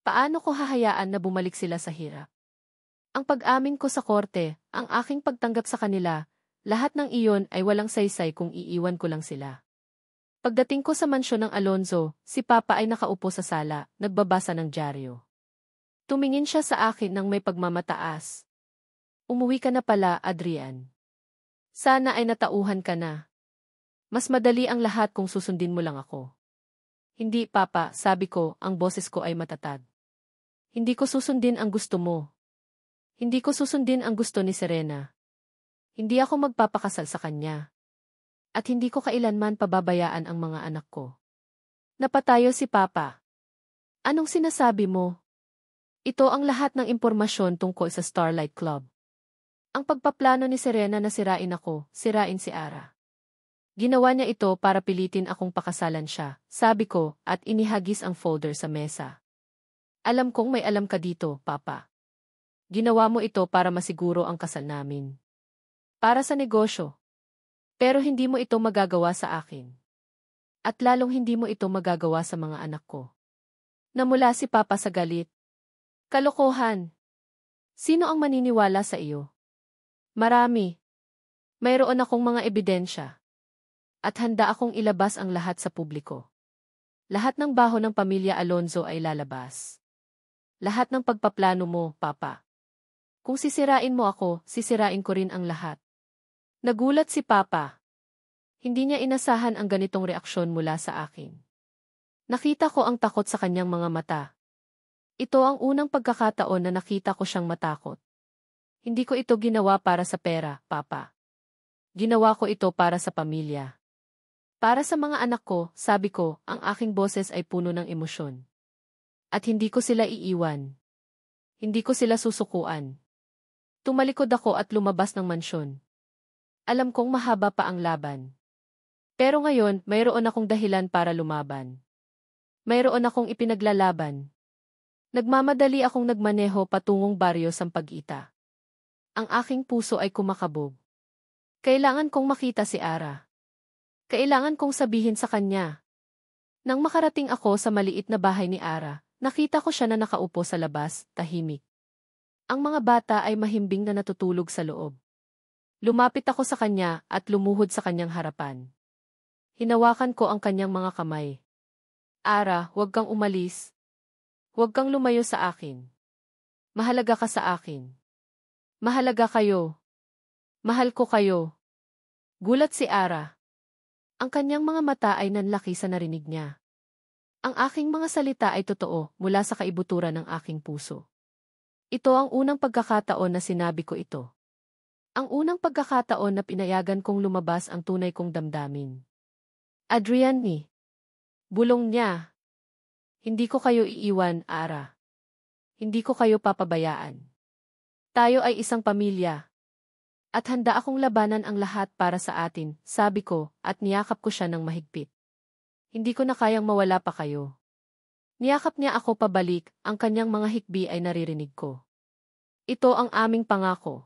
Paano ko hahayaan na bumalik sila sa hirap? Ang pag-amin ko sa korte, ang aking pagtanggap sa kanila, lahat ng iyon ay walang saysay kung iiwan ko lang sila. Pagdating ko sa mansyon ng Alonzo, si Papa ay nakaupo sa sala, nagbabasa ng dyaryo. Tumingin siya sa akin ng may pagmamataas. Umuwi ka na pala, Adrian. Sana ay natauhan ka na. Mas madali ang lahat kung susundin mo lang ako. Hindi, Papa, sabi ko, ang boses ko ay matatag. Hindi ko susundin ang gusto mo. Hindi ko susundin ang gusto ni Serena. Hindi ako magpapakasal sa kanya. At hindi ko kailanman pababayaan ang mga anak ko. Napatayo si Papa. Anong sinasabi mo? Ito ang lahat ng impormasyon tungkol sa Starlight Club. Ang pagpaplano ni Serena na sirain ako, sirain si Ara. Ginawa niya ito para pilitin akong pakasalan siya, sabi ko, at inihagis ang folder sa mesa. Alam kong may alam ka dito, Papa. Ginawa mo ito para masiguro ang kasal namin. Para sa negosyo. Pero hindi mo ito magagawa sa akin. At lalong hindi mo ito magagawa sa mga anak ko. Namula si Papa sa galit. Kalokohan. Sino ang maniniwala sa iyo? Marami. Mayroon akong mga ebidensya. At handa akong ilabas ang lahat sa publiko. Lahat ng baho ng pamilya Alonzo ay lalabas. Lahat ng pagpaplano mo, Papa. Kung sisirain mo ako, sisirain ko rin ang lahat. Nagulat si Papa. Hindi niya inasahan ang ganitong reaksyon mula sa akin. Nakita ko ang takot sa kanyang mga mata. Ito ang unang pagkakataon na nakita ko siyang matakot. Hindi ko ito ginawa para sa pera, Papa. Ginawa ko ito para sa pamilya. Para sa mga anak ko, sabi ko, ang aking boses ay puno ng emosyon. At hindi ko sila iiwan. Hindi ko sila susukuan. Tumalikod ako at lumabas ng mansyon. Alam kong mahaba pa ang laban. Pero ngayon, mayroon akong dahilan para lumaban. Mayroon akong ipinaglalaban. Nagmamadali akong nagmaneho patungong baryo Sampaguita. Ang aking puso ay kumakabog. Kailangan kong makita si Ara. Kailangan kong sabihin sa kanya. Nang makarating ako sa maliit na bahay ni Ara, nakita ko siya na nakaupo sa labas, tahimik. Ang mga bata ay mahimbing na natutulog sa loob. Lumapit ako sa kanya at lumuhod sa kanyang harapan. Hinawakan ko ang kanyang mga kamay. Ara, huwag kang umalis. Huwag kang lumayo sa akin. Mahalaga ka sa akin. Mahalaga kayo. Mahal ko kayo. Gulat si Ara. Ang kanyang mga mata ay nanlaki sa narinig niya. Ang aking mga salita ay totoo mula sa kaibuturan ng aking puso. Ito ang unang pagkakataon na sinabi ko ito. Ang unang pagkakataon na pinayagan kong lumabas ang tunay kong damdamin. Adrian. Bulong niya. Hindi ko kayo iiwan, Ara. Hindi ko kayo papabayaan. Tayo ay isang pamilya. At handa akong labanan ang lahat para sa atin, sabi ko, at niyakap ko siya ng mahigpit. Hindi ko na kayang mawala pa kayo. Niyakap niya ako pabalik, ang kanyang mga hikbi ay naririnig ko. Ito ang aming pangako.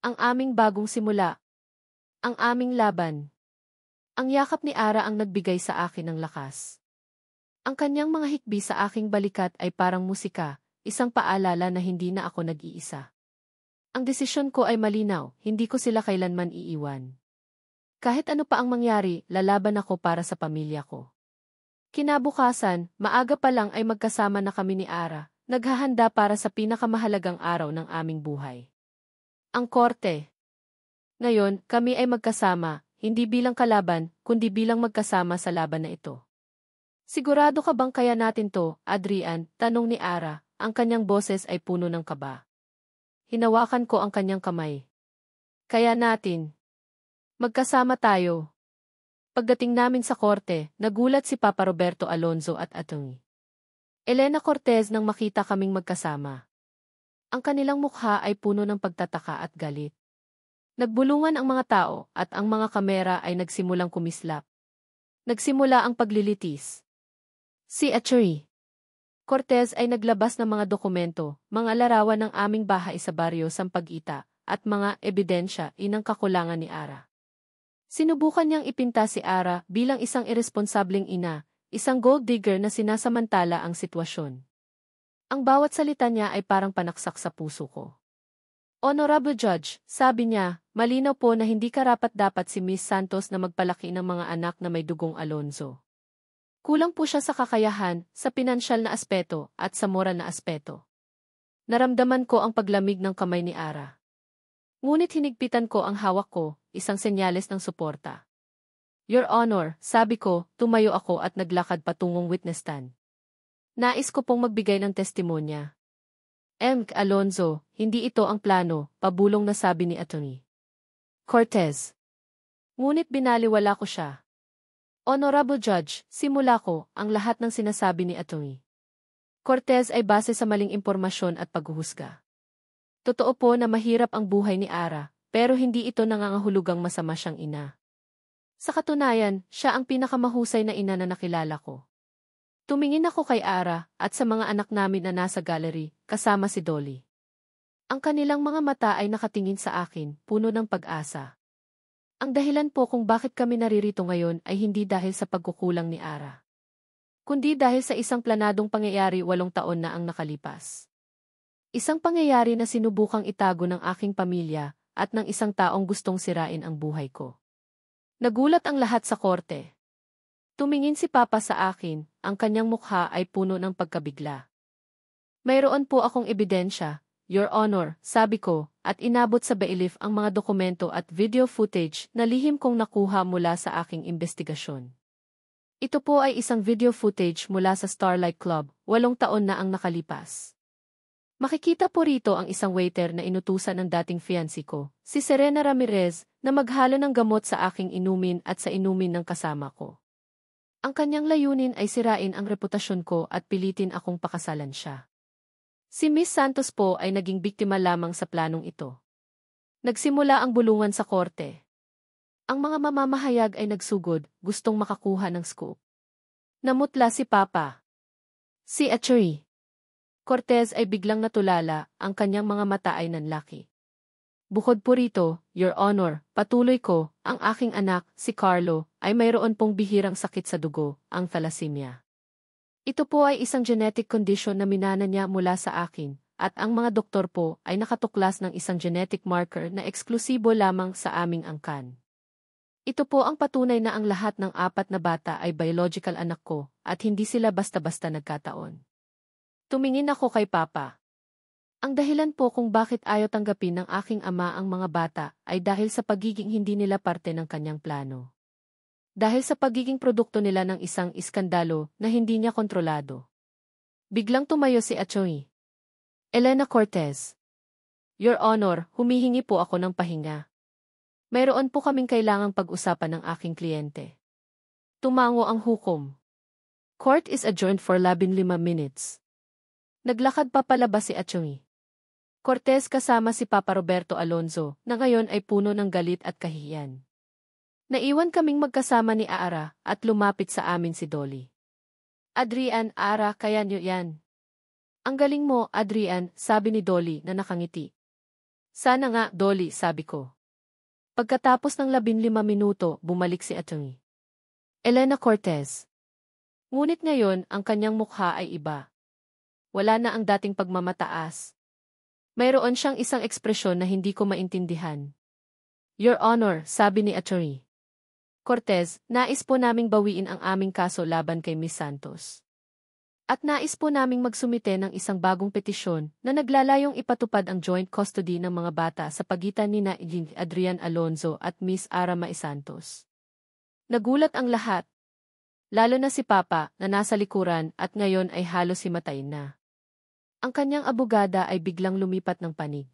Ang aming bagong simula. Ang aming laban. Ang yakap ni Ara ang nagbigay sa akin ng lakas. Ang kanyang mga hikbi sa aking balikat ay parang musika, isang paalala na hindi na ako nag-iisa. Ang desisyon ko ay malinaw, hindi ko sila kailanman iiwan. Kahit ano pa ang mangyari, lalaban ako para sa pamilya ko. Kinabukasan, maaga pa lang ay magkasama na kami ni Ara, naghahanda para sa pinakamahalagang araw ng aming buhay. Ang korte. Ngayon, kami ay magkasama, hindi bilang kalaban, kundi bilang magkasama sa laban na ito. Sigurado ka bang kaya natin to, Adrian? Tanong ni Ara, ang kanyang boses ay puno ng kaba. Hinawakan ko ang kanyang kamay. Kaya natin. Magkasama tayo. Pagdating namin sa korte, nagulat si Papa Roberto Alonzo at Atty. Elena Cortez nang makita kaming magkasama. Ang kanilang mukha ay puno ng pagtataka at galit. Nagbulungan ang mga tao at ang mga kamera ay nagsimulang kumislap. Nagsimula ang paglilitis. Si Atty. Cortez ay naglabas ng mga dokumento, mga larawan ng aming bahay sa baryo Sampaguita, at mga ebidensya inang kakulangan ni Ara. Sinubukan niyang ipinta si Ara bilang isang irresponsableng ina, isang gold digger na sinasamantala ang sitwasyon. Ang bawat salita niya ay parang panaksak sa puso ko. Honorable Judge, sabi niya, malinaw po na hindi karapat-dapat si Miss Santos na magpalaki ng mga anak na may dugong Alonzo. Kulang po siya sa kakayahan, sa pinansyal na aspeto, at sa moral na aspeto. Naramdaman ko ang paglamig ng kamay ni Ara. Ngunit hinigpitan ko ang hawak ko, isang senyales ng suporta. Your Honor, sabi ko, tumayo ako at naglakad patungong witness stand. Nais ko pong magbigay ng testimonya. Alonzo, hindi ito ang plano, pabulong na sabi ni Atty. Cortez. Ngunit binaliwala ko siya. Honorable Judge, simula ko, ang lahat ng sinasabi ni Atty. Cortez ay base sa maling impormasyon at paghuhusga. Totoo po na mahirap ang buhay ni Ara, pero hindi ito nangangahulugang masama siyang ina. Sa katunayan, siya ang pinakamahusay na ina na nakilala ko. Tumingin ako kay Ara at sa mga anak namin na nasa gallery, kasama si Dolly. Ang kanilang mga mata ay nakatingin sa akin, puno ng pag-asa. Ang dahilan po kung bakit kami naririto ngayon ay hindi dahil sa pagkukulang ni Ara, kundi dahil sa isang planadong pangyayari 8 taon na ang nakalipas. Isang pangyayari na sinubukang itago ng aking pamilya at ng isang taong gustong sirain ang buhay ko. Nagulat ang lahat sa korte. Tumingin si Papa sa akin, ang kanyang mukha ay puno ng pagkabigla. Mayroon po akong ebidensya, Your Honor, sabi ko, at inabot sa bailiff ang mga dokumento at video footage na lihim kong nakuha mula sa aking investigasyon. Ito po ay isang video footage mula sa Starlight Club, 8 taon na ang nakalipas. Makikita po rito ang isang waiter na inutusan ng dating fiancé ko, si Serena Ramirez, na maghalo ng gamot sa aking inumin at sa inumin ng kasama ko. Ang kanyang layunin ay sirain ang reputasyon ko at pilitin akong pakasalan siya. Si Miss Santos po ay naging biktima lamang sa planong ito. Nagsimula ang bulungan sa korte. Ang mga mamamahayag ay nagsugod, gustong makakuha ng scoop. Namutla si Papa. Si Atty. Cortez ay biglang natulala, ang kanyang mga mata ay nanlaki. Bukod po rito, Your Honor, patuloy ko, ang aking anak, si Carlo, ay mayroon pong bihirang sakit sa dugo, ang thalassemia. Ito po ay isang genetic condition na minana niya mula sa akin, at ang mga doktor po ay nakatuklas ng isang genetic marker na eksklusibo lamang sa aming angkan. Ito po ang patunay na ang lahat ng 4 na bata ay biological anak ko, at hindi sila basta-basta nagkataon. Tumingin ako kay Papa. Ang dahilan po kung bakit ayaw tanggapin ng aking ama ang mga bata ay dahil sa pagiging hindi nila parte ng kanyang plano. Dahil sa pagiging produkto nila ng isang iskandalo na hindi niya kontrolado. Biglang tumayo si Atty. Elena Cortez. Your Honor, humihingi po ako ng pahinga. Mayroon po kaming kailangang pag-usapan ng aking kliyente. Tumango ang hukom. Court is adjourned for 15 minutes. Naglakad pa palabas si Atty. Cortez kasama si Papa Roberto Alonzo, na ngayon ay puno ng galit at kahihiyan. Naiwan kaming magkasama ni Ara at lumapit sa amin si Dolly. Adrian, Ara, kaya niyo yan. Ang galing mo, Adrian, sabi ni Dolly na nakangiti. Sana nga, Dolly, sabi ko. Pagkatapos ng 15 minuto, bumalik si Atty. Elena Cortez. Ngunit ngayon, ang kanyang mukha ay iba. Wala na ang dating pagmamataas. Mayroon siyang isang ekspresyon na hindi ko maintindihan. Your Honor, sabi ni Atty. Cortez, nais po naming bawiin ang aming kaso laban kay Miss Santos. At nais po naming magsumite ng isang bagong petisyon na naglalayong ipatupad ang joint custody ng mga bata sa pagitan ni Adrian Alonzo at Miss Ara Mae Santos. Nagulat ang lahat. Lalo na si Papa na nasa likuran at ngayon ay halos himatayin na. Ang kanyang abogada ay biglang lumipat ng panig.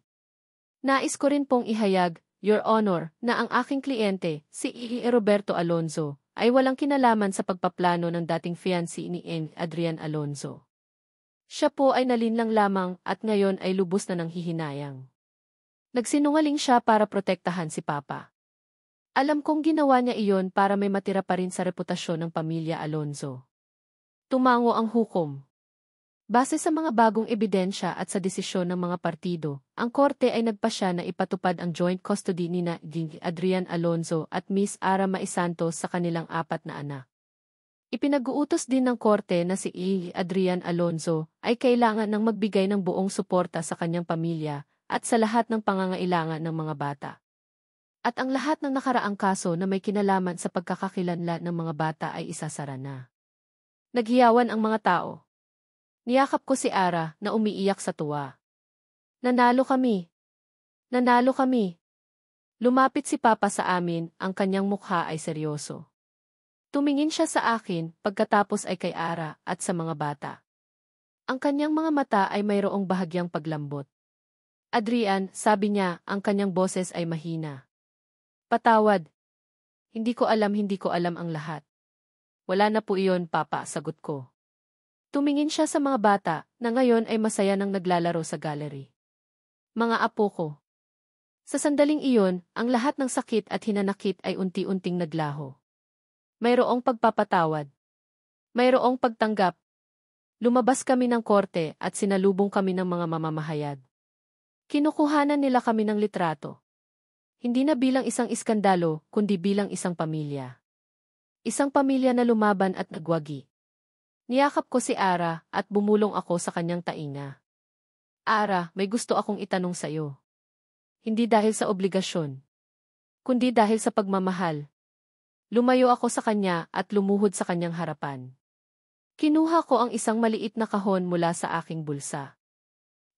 Nais ko rin pong ihayag, Your Honor, na ang aking kliyente, si Roberto Alonzo, ay walang kinalaman sa pagpaplano ng dating fiancé ni Adrian Alonzo. Siya po ay nalinlang lamang at ngayon ay lubos na ng hihinayang. Nagsinungaling siya para protektahan si Papa. Alam kong ginawa niya iyon para may matira pa rin sa reputasyon ng pamilya Alonzo. Tumango ang hukom. Base sa mga bagong ebidensya at sa desisyon ng mga partido, ang korte ay nagpasya na ipatupad ang joint custody ni Adrian Alonzo at Miss Ara Mae Santos sa kanilang 4 na anak. Ipinag-uutos din ng korte na si Adrian Alonzo ay kailangan ng magbigay ng buong suporta sa kanyang pamilya at sa lahat ng pangangailangan ng mga bata. At ang lahat ng nakaraang kaso na may kinalaman sa pagkakakilanlan ng mga bata ay isasara na. Naghiyawan ang mga tao. Niyakap ko si Ara na umiiyak sa tuwa. Nanalo kami. Nanalo kami. Lumapit si Papa sa amin, ang kanyang mukha ay seryoso. Tumingin siya sa akin, pagkatapos ay kay Ara at sa mga bata. Ang kanyang mga mata ay mayroong bahagyang paglambot. Adrian, sabi niya, ang kanyang boses ay mahina. Patawad. Hindi ko alam ang lahat. Wala na po iyon, Papa, sagot ko. Tumingin siya sa mga bata na ngayon ay masaya nang naglalaro sa gallery. Mga apo ko. Sa sandaling iyon, ang lahat ng sakit at hinanakit ay unti-unting naglaho. Mayroong pagpapatawad. Mayroong pagtanggap. Lumabas kami ng korte at sinalubong kami ng mga mamamahayag. Kinukuhanan nila kami ng litrato. Hindi na bilang isang iskandalo, kundi bilang isang pamilya. Isang pamilya na lumaban at nagwagi. Niyakap ko si Ara at bumulong ako sa kanyang tainga. Ara, may gusto akong itanong sa'yo. Hindi dahil sa obligasyon, kundi dahil sa pagmamahal. Lumayo ako sa kanya at lumuhod sa kanyang harapan. Kinuha ko ang isang maliit na kahon mula sa aking bulsa.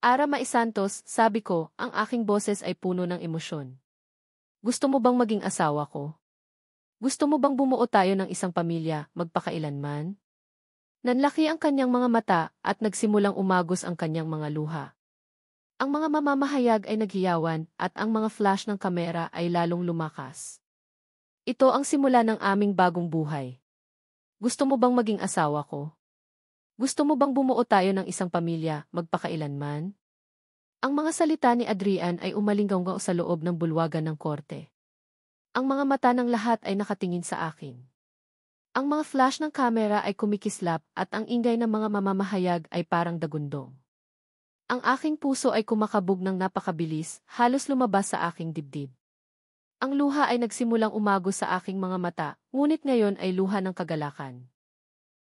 Ara Mae Santos, sabi ko, ang aking boses ay puno ng emosyon. Gusto mo bang maging asawa ko? Gusto mo bang bumuo tayo ng isang pamilya, magpakailanman? Nanlaki ang kanyang mga mata at nagsimulang umagos ang kanyang mga luha. Ang mga mamamahayag ay naghiyawan at ang mga flash ng kamera ay lalong lumakas. Ito ang simula ng aming bagong buhay. Gusto mo bang maging asawa ko? Gusto mo bang bumuo tayo ng isang pamilya, magpakailanman? Ang mga salita ni Adrian ay umalinggaw sa loob ng bulwagan ng korte. Ang mga mata ng lahat ay nakatingin sa akin. Ang mga flash ng kamera ay kumikislap at ang ingay ng mga mamamahayag ay parang dagundong. Ang aking puso ay kumakabog ng napakabilis, halos lumabas sa aking dibdib. Ang luha ay nagsimulang umago sa aking mga mata, ngunit ngayon ay luha ng kagalakan.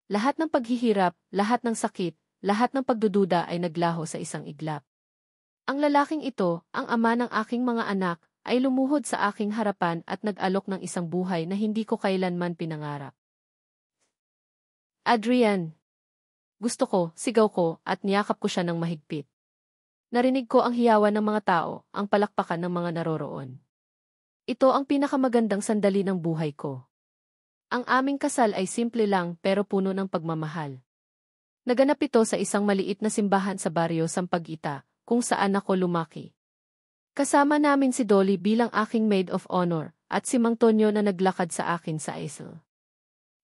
Lahat ng paghihirap, lahat ng sakit, lahat ng pagdududa ay naglaho sa isang iglap. Ang lalaking ito, ang ama ng aking mga anak, ay lumuhod sa aking harapan at nag-alok ng isang buhay na hindi ko kailanman pinangarap. Adrian! Gusto ko, sigaw ko, at niyakap ko siya ng mahigpit. Narinig ko ang hiyawan ng mga tao, ang palakpakan ng mga naroroon. Ito ang pinakamagandang sandali ng buhay ko. Ang aming kasal ay simple lang pero puno ng pagmamahal. Naganap ito sa isang maliit na simbahan sa baryo Sampaguita, kung saan ako lumaki. Kasama namin si Dolly bilang aking maid of honor, at si Mang Tonyo na naglakad sa akin sa isle.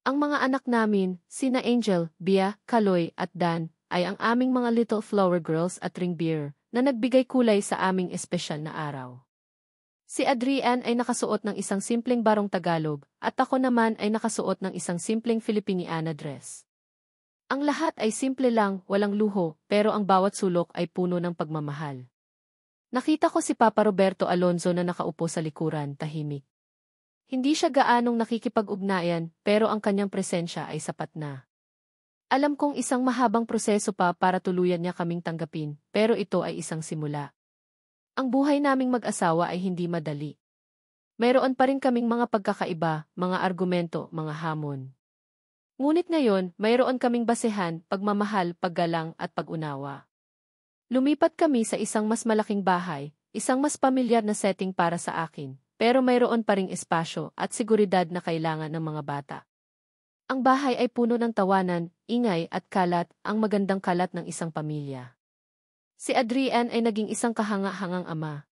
Ang mga anak namin, sina Angel, Bia, Kaloy at Dan, ay ang aming mga little flower girls at ring bearer, na nagbigay kulay sa aming espesyal na araw. Si Adrian ay nakasuot ng isang simpleng barong Tagalog, at ako naman ay nakasuot ng isang simpleng Filipiniana dress. Ang lahat ay simple lang, walang luho, pero ang bawat sulok ay puno ng pagmamahal. Nakita ko si Papa Roberto Alonzo na nakaupo sa likuran, tahimik. Hindi siya gaanong nakikipag-ugnayan, pero ang kanyang presensya ay sapat na. Alam kong isang mahabang proseso pa para tuluyan niya kaming tanggapin, pero ito ay isang simula. Ang buhay naming mag-asawa ay hindi madali. Mayroon pa rin kaming mga pagkakaiba, mga argumento, mga hamon. Ngunit ngayon, mayroon kaming basehan, pagmamahal, paggalang at pag-unawa. Lumipat kami sa isang mas malaking bahay, isang mas pamilyar na setting para sa akin, pero mayroon pa ring espasyo at seguridad na kailangan ng mga bata. Ang bahay ay puno ng tawanan, ingay at kalat, ang magandang kalat ng isang pamilya. Si Adrian ay naging isang kahanga-hangang ama.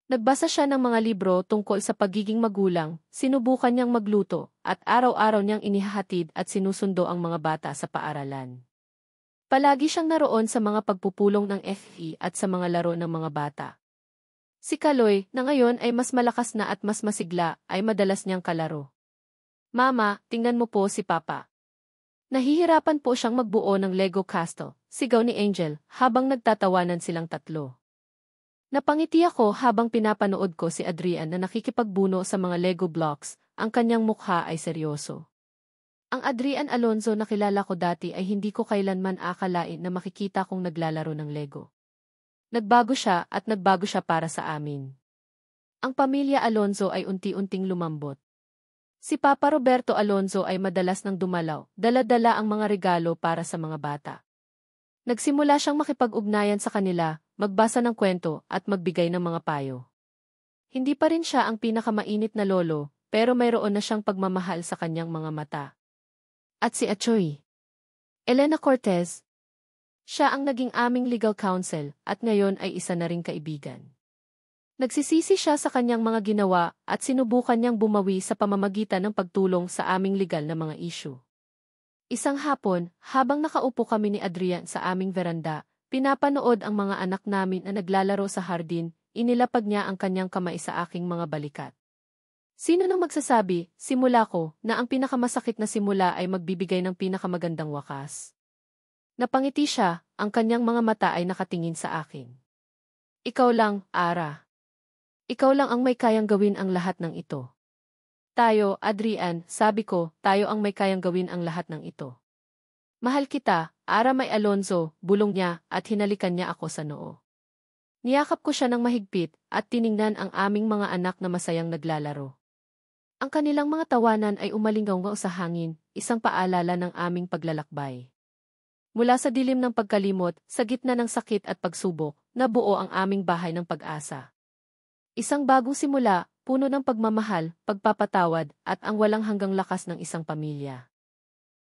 Nagbasa siya ng mga libro tungkol sa pagiging magulang, sinubukan niyang magluto, at araw-araw niyang inihahatid at sinusundo ang mga bata sa paaralan. Palagi siyang naroon sa mga pagpupulong ng FE at sa mga laro ng mga bata. Si Kaloy, na ngayon ay mas malakas na at mas masigla, ay madalas niyang kalaro. Mama, tingnan mo po si Papa. Nahihirapan po siyang magbuo ng Lego Castle, sigaw ni Angel, habang nagtatawanan silang tatlo. Napangiti ako habang pinapanood ko si Adrian na nakikipagbuno sa mga Lego blocks, ang kanyang mukha ay seryoso. Ang Adrian Alonzo na kilala ko dati ay hindi ko kailanman akalain na makikita kong naglalaro ng Lego. Nagbago siya at nagbago siya para sa amin. Ang pamilya Alonzo ay unti-unting lumambot. Si Papa Roberto Alonzo ay madalas nang dumalaw, dala-dala ang mga regalo para sa mga bata. Nagsimula siyang makipag-ugnayan sa kanila, magbasa ng kwento at magbigay ng mga payo. Hindi pa rin siya ang pinakamainit na lolo, pero mayroon na siyang pagmamahal sa kanyang mga mata. At si Achoy. Elena Cortez. Siya ang naging aming legal counsel at ngayon ay isa na ring kaibigan. Nagsisisi siya sa kanyang mga ginawa at sinubukan niyang bumawi sa pamamagitan ng pagtulong sa aming legal na mga issue. Isang hapon, habang nakaupo kami ni Adrian sa aming veranda, pinapanood ang mga anak namin na naglalaro sa hardin, inilapag niya ang kanyang kamay sa aking mga balikat. Sino nang magsasabi, simula ko, na ang pinakamasakit na simula ay magbibigay ng pinakamagandang wakas? Napangiti siya, ang kanyang mga mata ay nakatingin sa akin. Ikaw lang, Ara. Ikaw lang ang may kayang gawin ang lahat ng ito. Tayo, Adrian, sabi ko, tayo ang may kayang gawin ang lahat ng ito. Mahal kita, Ara May Alonzo, bulong niya at hinalikan niya ako sa noo. Niyakap ko siya ng mahigpit at tiningnan ang aming mga anak na masayang naglalaro. Ang kanilang mga tawanan ay umalinggaw sa hangin, isang paalala ng aming paglalakbay. Mula sa dilim ng pagkalimot, sa gitna ng sakit at pagsubok, nabuo ang aming bahay ng pag-asa. Isang bagong simula, puno ng pagmamahal, pagpapatawad, at ang walang hanggang lakas ng isang pamilya.